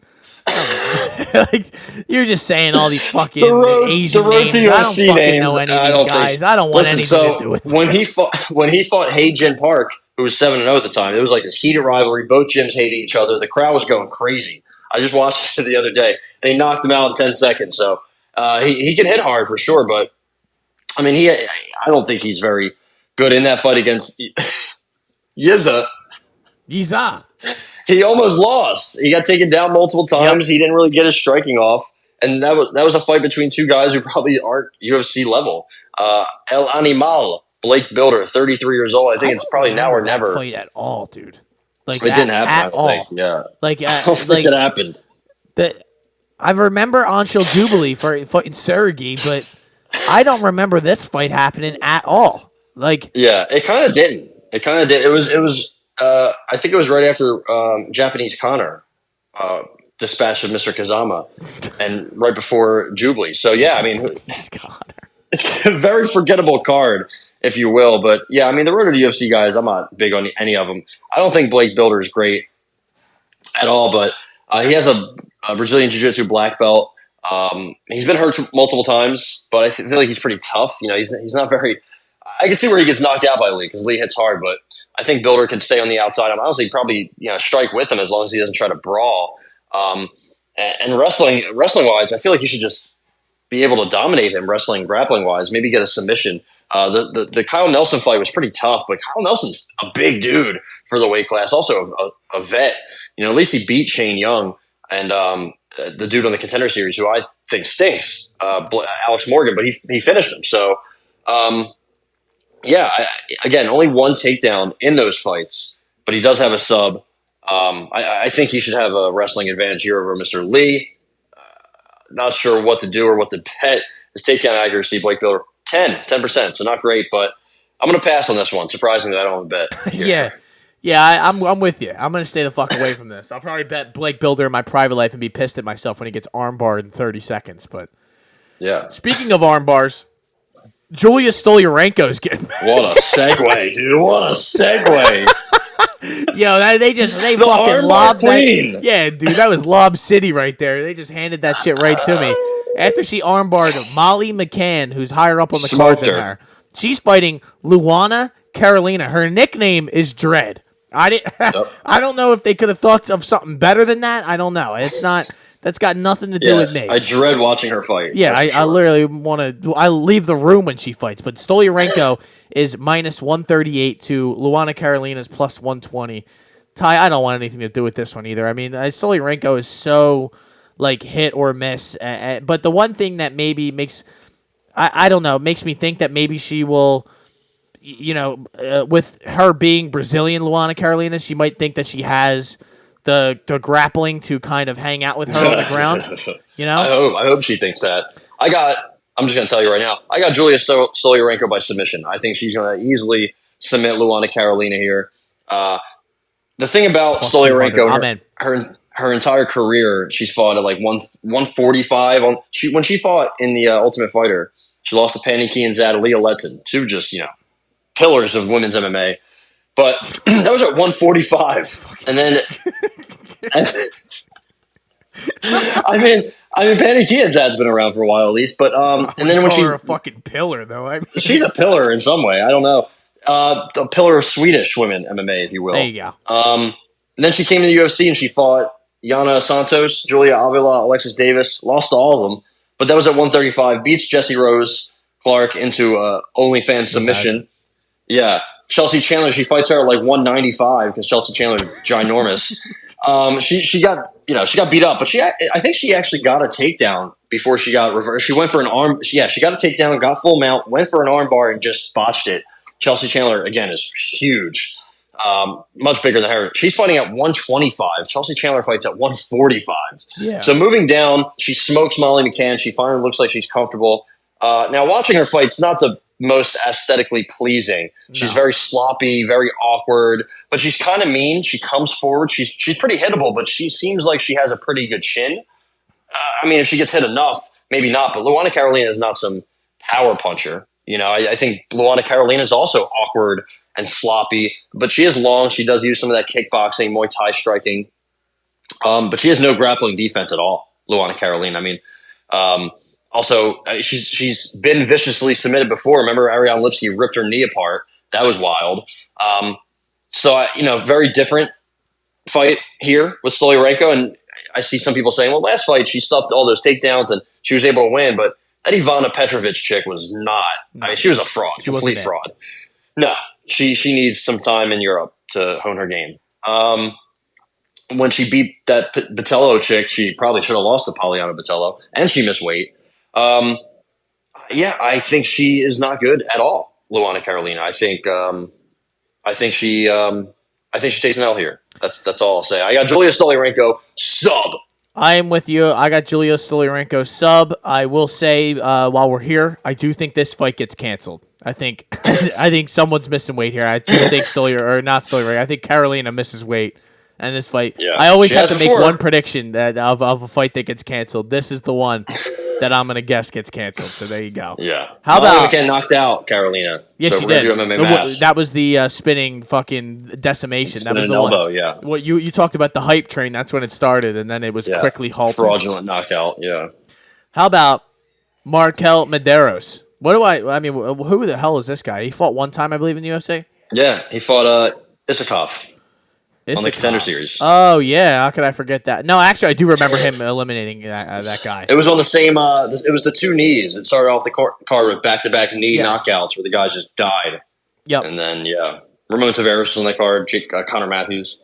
Like, you're just saying all these fucking Asian names. I don't fucking know any of these guys. I don't want anything to do with when he fought Hey Jin Park, who was 7-0 at the time, it was like this heated rivalry. Both gyms hated each other. The crowd was going crazy. I just watched it the other day, and he knocked him out in 10 seconds. So he can hit hard for sure, but I mean, I don't think he's very good in that fight against Yiza. He almost lost. He got taken down multiple times. Yep. He didn't really get his striking off, and that was a fight between two guys who probably aren't UFC level. El Animal, Blake Builder, 33 years old. I think it's probably now or never. Fight at all, dude. Like it didn't happen at all. Think. Yeah, like I don't think it happened. I remember Anshul Jubilee fighting Sergey, but I don't remember this fight happening at all. Like, yeah, it kind of didn't. It kind of did. It was. I think it was right after Japanese Connor dispatched of Mr. Kazama, and right before Jubilee. So yeah, I mean, it's a very forgettable card, if you will. But yeah, I mean, the road to the UFC guys, I'm not big on any of them. I don't think Blake Builder is great at all, but he has a Brazilian Jiu-Jitsu black belt. He's been hurt multiple times, but I feel like he's pretty tough. You know, he's not very. I can see where he gets knocked out by Lee because Lee hits hard, but I think Builder can stay on the outside. I'm honestly probably strike with him as long as he doesn't try to brawl. And wrestling wise, I feel like he should just be able to dominate him grappling wise. Maybe get a submission. The Kyle Nelson fight was pretty tough, but Kyle Nelson's a big dude for the weight class. Also a vet. You know, at least he beat Shane Young and the dude on the Contender Series, who I think stinks, Alex Morgan, but he finished him. So. Yeah, again, only one takedown in those fights, but he does have a sub. I think he should have a wrestling advantage here over Mr. Lee. Not sure what to do or what to bet. His takedown accuracy, Blake Builder, 10%, so not great, but I'm going to pass on this one. Surprisingly, I don't have a bet. Yeah, I'm with you. I'm going to stay the fuck away from this. I'll probably bet Blake Builder in my private life and be pissed at myself when he gets armbarred in 30 seconds. But yeah, speaking of armbars, Julia Stoliarenko's getting what a segue, dude! What a segue! Yo, they fucking lobbed that. Yeah, dude, that was Lob City right there. They just handed that shit right to me after she armbarred Molly McCann, who's higher up on the card than her. She's fighting Luana Carolina. Her nickname is Dread. I don't know if they could have thought of something better than that. I don't know. It's not. That's got nothing to do with me. I dread watching her fight. Yeah, I literally want to. I leave the room when she fights. But Stoliarenko is minus 138 to Luana Carolina's plus 120. Ty, I don't want anything to do with this one either. I mean, Stoliarenko is so like hit or miss. But the one thing that maybe makes, I don't know, makes me think that maybe she will, with her being Brazilian, Luana Carolina, she might think that she has the grappling to kind of hang out with her on the ground. I hope she thinks that. I'm just going to tell you right now, I got Julia Stoliarenko by submission. I think she's going to easily submit Luana Carolina here. The thing about Stoliarenko, her entire career, she's fought at like 145. When she fought in the Ultimate Fighter, she lost to Panicky and Zadalia Letson, two just pillars of women's MMA. But that was at 145, and then I mean, Patty Kianzad's been around for a while at least, but and then when she's a fucking pillar though, I mean, she's a pillar in some way. I don't know, a pillar of Swedish women MMA, if you will. There you go. And then she came to the UFC and she fought Yana Santos, Julia Avila, Alexis Davis, lost to all of them, but that was at 135. Beats Jessie Rose Clark into OnlyFans submission. Yeah. Chelsea Chandler, she fights her at like 195 because Chelsea Chandler's ginormous. She got beat up, but I think she actually got a takedown before she got reversed. She went for an arm. Yeah, she got a takedown, got full mount, went for an arm bar, and just botched it. Chelsea Chandler, again, is huge. Much bigger than her. She's fighting at 125. Chelsea Chandler fights at 145. Yeah. So moving down, she smokes Molly McCann. She finally looks like she's comfortable. Now watching her fight's not the most aesthetically pleasing. She's very sloppy, very awkward, but she's kind of mean. She comes forward. She's pretty hittable, but she seems like she has a pretty good chin. I mean, if she gets hit enough, maybe not. But Luana Carolina is not some power puncher. You know, I think Luana Carolina is also awkward and sloppy, but she is long. She does use some of that kickboxing, Muay Thai striking, but she has no grappling defense at all. Luana Carolina. I mean, also she's been viciously submitted before. Remember, Ariane Lipsky ripped her knee apart. That was wild. So very different fight here with Stoliarenko, and I see some people saying, well, last fight she stuffed all those takedowns and she was able to win, but that Ivana Petrovic chick was not. I mean, she was a fraud, complete fraud. No, she needs some time in Europe to hone her game. When she beat that Botello chick, she probably should have lost to Poliana Botello, and she missed weight. I think she is not good at all, Luana Carolina. I think she takes an L here. That's all I'll say. I got Julia Stoliarenko sub. I am with you. I got Julia Stoliarenko sub. I will say, while we're here, I do think this fight gets canceled. I think someone's missing weight here. I do think Stoliarenko. I think Carolina misses weight. And this fight, I always have to make one prediction of a fight that gets canceled. This is the one that I'm going to guess gets canceled. So there you go. Yeah. How about McCann knocked out Carolina? Yes, so she we're did. Gonna do MMA math. That was the spinning fucking decimation. That was the elbow, one. Yeah. What you talked about the hype train? That's when it started, and then it was quickly halted. Fraudulent knockout. Yeah. How about Markel Medeiros? I mean, who the hell is this guy? He fought one time, I believe, in the UFC. Yeah, he fought Isakov. On the Contender Series. Oh, yeah. How could I forget that? No, actually, I do remember him eliminating that guy. It was on the same it was the two knees. It started off the card with back-to-back knee knockouts where the guys just died. Yep. And then, Ramon Taveras was on that card, Connor Matthews.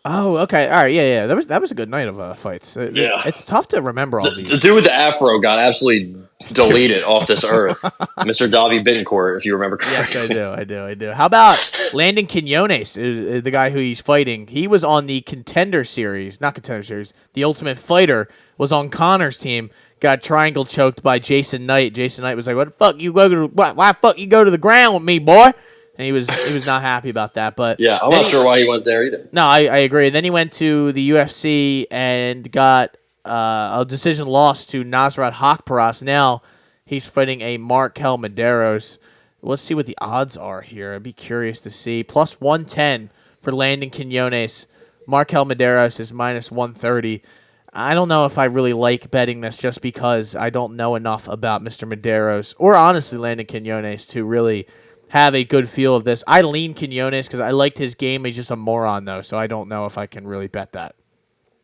Oh, okay. All right. Yeah. That was a good night of fights. It's tough to remember all these. The dude with the afro got absolutely deleted off this earth. Mr. Davi Bittencourt, if you remember correctly. Yes, I do. How about Landon Quinones, the guy who he's fighting? He was on the Contender Series, not Contender Series. The Ultimate Fighter was on Connor's team. Got triangle choked by Jason Knight. Jason Knight was like, "What the fuck you go to? Why fuck you go to the ground with me, boy?" And he was not happy about that. But yeah, I'm not sure why he went there either. No, I agree. Then he went to the UFC and got a decision loss to Nasrat Haqparast. Now he's fighting a Markel Medeiros. Let's see what the odds are here. I'd be curious to see. Plus 110 for Landon Quinones. Markel Medeiros is minus 130. I don't know if I really like betting this just because I don't know enough about Mr. Medeiros or honestly Landon Quinones to really have a good feel of this. I lean Quinones because I liked his game. He's just a moron, though, so I don't know if I can really bet that.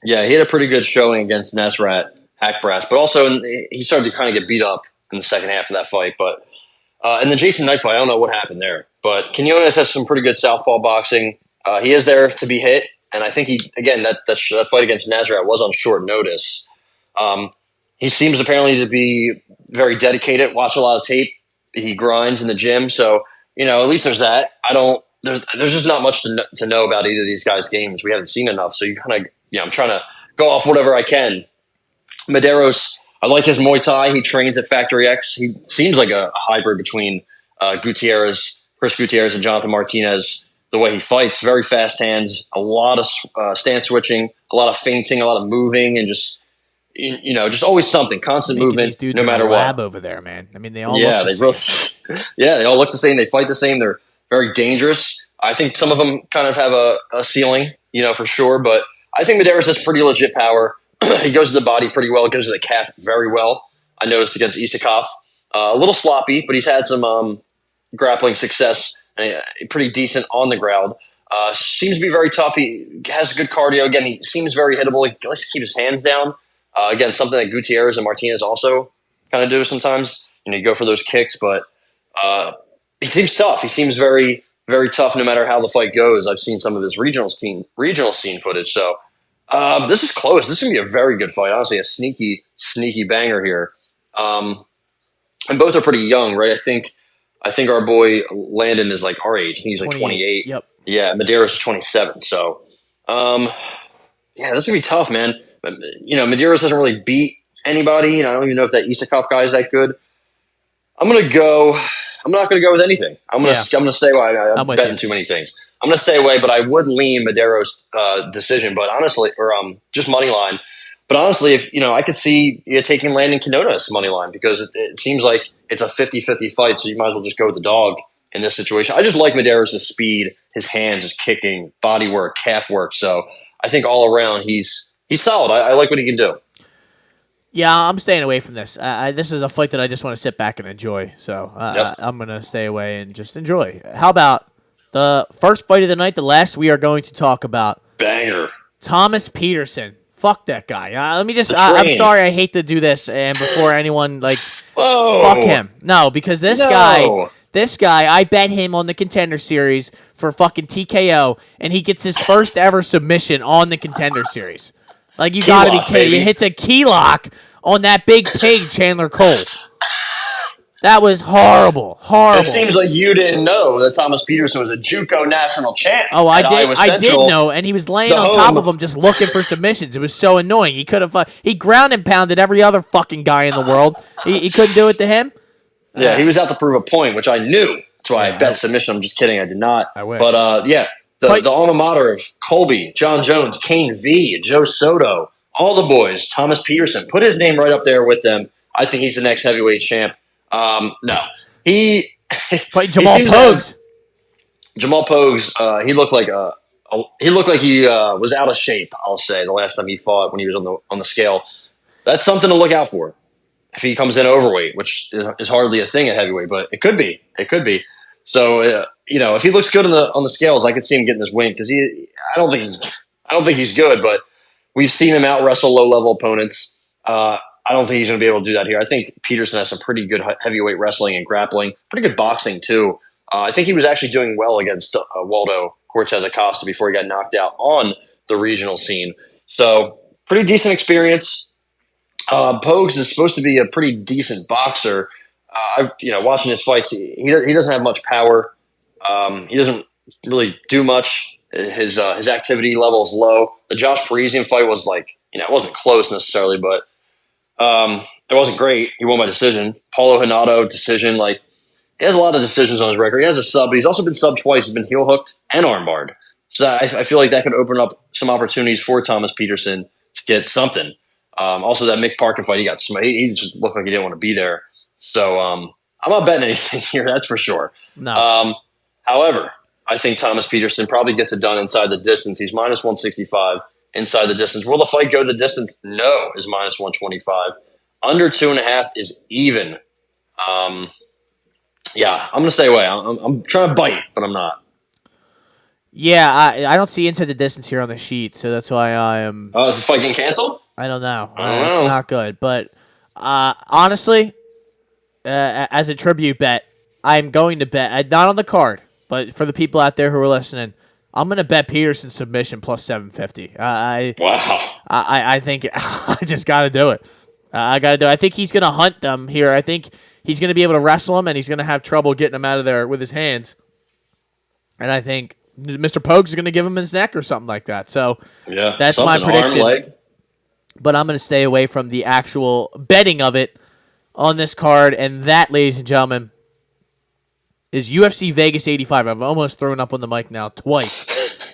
Yeah, he had a pretty good showing against Nasrat Haqparast, but also he started to kind of get beat up in the second half of that fight. But in the Jason Knight fight, I don't know what happened there. But Quinones has some pretty good southpaw boxing. He is there to be hit, and I think that fight against Nasrat was on short notice. He seems apparently to be very dedicated, watch a lot of tape. He grinds in the gym, so at least there's that. There's just not much to know about either of these guys' games. We haven't seen enough, so you kind of I'm trying to go off whatever I can. Medeiros, I like his Muay Thai. He trains at Factory X. He seems like a hybrid between Chris Gutierrez, and Jonathan Martinez. The way he fights, very fast hands, a lot of stance switching, a lot of feinting, a lot of moving, and just just always something, constant movement, no matter what. Lab over there, man. I mean, they all look the same. They all look the same. They fight the same. They're very dangerous. I think some of them kind of have a ceiling, for sure. But I think Medeiros has pretty legit power. He goes to the body pretty well. He goes to the calf very well. I noticed against Isakov. A little sloppy, but he's had some grappling success. And pretty decent on the ground. Seems to be very tough. He has good cardio. Again, he seems very hittable. He likes to keep his hands down. Again, something that Gutierrez and Martinez also kind of do sometimes. You go for those kicks, but he seems tough. He seems very, very tough no matter how the fight goes. I've seen some of his regional scene footage. So This is close. This is going to be a very good fight. Honestly, a sneaky banger here. And both are pretty young, right? I think our boy Landon is like our age. He's like 28. Yep. Yeah, Medeiros is 27. So, yeah, this is going to be tough, man. You know, Medeiros doesn't really beat anybody. I don't even know if that Isakov guy is that good. I'm not going to go with anything. I'm going to stay away. I'm betting too many things. I'm going to stay away, but I would lean Medeiros decision, but honestly, or just money line. But honestly, if I could see you taking Landon Quinones money line because it seems like it's a 50-50 fight, so you might as well just go with the dog in this situation. I just like Medeiros' speed, his hands, his kicking, body work, calf work. So I think all around he's solid. I like what he can do. Yeah, I'm staying away from this. This is a fight that I just want to sit back and enjoy. So Yep. I'm going to stay away and just enjoy. How about the first fight of the night, the last we are going to talk about? Banger. Thomas Peterson. Fuck that guy. Let me just. I'm sorry. I hate to do this, and before anyone fuck him. No, because this guy, I bet him on the Contender Series for fucking TKO, and he gets his first ever submission on the Contender Series. Like, you gotta be kidding. He hits a key lock on that big pig, Chandler Cole. That was horrible. Horrible. It seems like you didn't know that Thomas Peterson was a JUCO national champ. Oh, I did know, and he was laying on top of him just looking for submissions. It was so annoying. He could have he ground and pounded every other fucking guy in the world. He couldn't do it to him? Yeah, he was out to prove a point, which I knew. That's why I bet submission. I'm just kidding. I did not. I wish. But, the alma mater of Colby, John Jones, Kane V, Joe Soto, all the boys, Thomas Peterson. Put his name right up there with them. I think he's the next heavyweight champ. No. He fight Jamal Pogues. Jamal Pogues, he looked like he was out of shape, I'll say, the last time he fought when he was on the scale. That's something to look out for. If he comes in overweight, which is hardly a thing at heavyweight, but it could be. So if he looks good on the scales, I could see him getting this win because I don't think he's good, but we've seen him out wrestle low level opponents. I don't think he's going to be able to do that here. I think Peterson has some pretty good heavyweight wrestling and grappling, pretty good boxing too. I think he was actually doing well against Waldo Cortez Acosta before he got knocked out on the regional scene. So pretty decent experience. Pogues is supposed to be a pretty decent boxer. Watching his fights, he doesn't have much power. He doesn't really do much. His activity level is low. The Josh Parisian fight was it wasn't close necessarily, but it wasn't great. He won by decision. Paulo Hinato decision. He has a lot of decisions on his record. He has a sub, but he's also been subbed twice. He's been heel hooked and armbarred. So I feel like that could open up some opportunities for Thomas Peterson to get something. Also, that Mick Parkin fight, he just looked like he didn't want to be there. So I'm not betting anything here, that's for sure. No. However, I think Thomas Peterson probably gets it done inside the distance. He's minus 165 inside the distance. Will the fight go the distance? No, is minus 125. Under 2.5 is even. I'm going to stay away. I'm trying to bite, but I'm not. Yeah, I don't see inside the distance here on the sheet, so that's why I am. Oh, is the fight getting canceled? I don't know. I don't know. It's not good. But honestly, as a tribute bet, I'm going to bet, not on the card, but for the people out there who are listening, I'm going to bet Peterson submission plus 750. Wow. I think I just got to do it. I got to do it. I think he's going to hunt them here. I think he's going to be able to wrestle him, and he's going to have trouble getting him out of there with his hands. And I think Mr. Pogues is going to give him his neck or something like that. So that's my prediction. Arm, leg. But I'm going to stay away from the actual betting of it on this card. And that, ladies and gentlemen, is UFC Vegas 85. I've almost thrown up on the mic now twice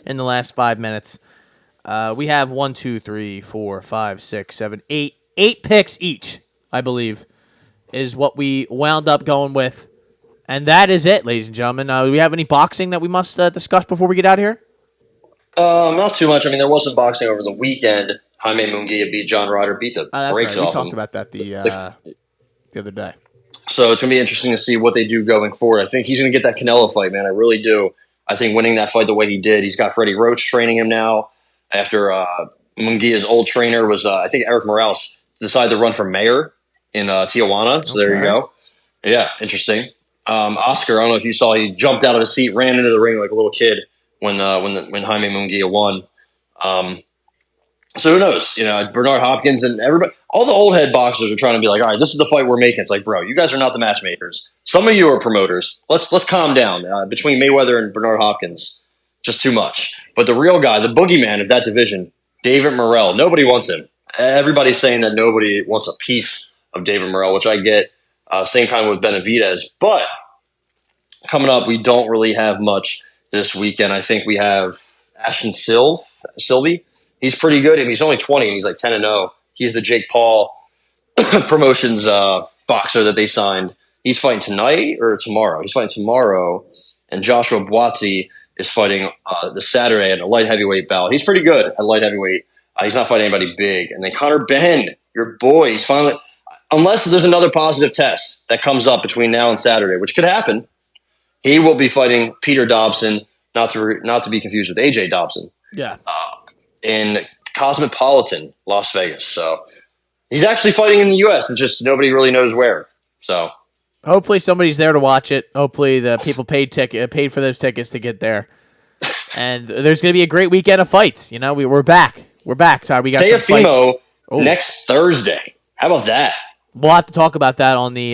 in the last 5 minutes. We have 1, 2, 3, 4, 5, 6, 7, 8. 8 picks each, I believe, is what we wound up going with. And that is it, ladies and gentlemen. Do we have any boxing that we must discuss before we get out of here? Not too much. I mean, there was some boxing over the weekend. Jaime Munguia beat John Ryder, beat the brakes off him. We talked about that the other day. So it's going to be interesting to see what they do going forward. I think he's going to get that Canelo fight, man. I really do. I think winning that fight the way he did, he's got Freddie Roach training him now. After Munguia's old trainer was, I think, Eric Morales, decided to run for mayor in Tijuana. So there you go. Yeah, interesting. Oscar, I don't know if you saw, he jumped out of his seat, ran into the ring like a little kid when Jaime Munguia won. So who knows? Bernard Hopkins and everybody, all the old head boxers are trying to be like, all right, this is the fight we're making. It's like, bro, you guys are not the matchmakers. Some of you are promoters. Let's calm down. Between Mayweather and Bernard Hopkins, just too much. But the real guy, the boogeyman of that division, David Morrell, nobody wants him. Everybody's saying that nobody wants a piece of David Morrell, which I get. Same kind with Benavidez. But coming up, we don't really have much this weekend. I think we have Ashton Sylvie. He's pretty good, and he's only 20, and he's like 10-0. He's the Jake Paul Promotions boxer that they signed. He's fighting tonight or tomorrow. He's fighting tomorrow, and Joshua Buatsi is fighting the Saturday at a light heavyweight bout. He's pretty good at light heavyweight. He's not fighting anybody big. And then Connor Ben, your boy, he's finally – unless there's another positive test that comes up between now and Saturday, which could happen, he will be fighting Peter Dobson, not to be confused with AJ Dobson. Yeah. In Cosmopolitan, Las Vegas. So he's actually fighting in the U.S. It's just nobody really knows where. So hopefully somebody's there to watch it. Hopefully the people paid for those tickets to get there. And there's going to be a great weekend of fights. We're back. We're back, Todd. We got some Teofimo fights. next Thursday. How about that? We'll have to talk about that on the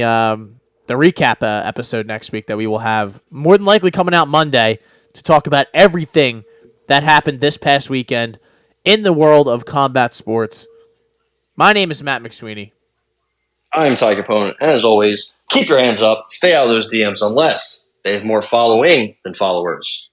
recap episode next week that we will have more than likely coming out Monday to talk about everything that happened this past weekend in the world of combat sports. My name is Matt McSweeney. I'm Ty Capone. And as always, keep your hands up. Stay out of those DMs unless they have more following than followers.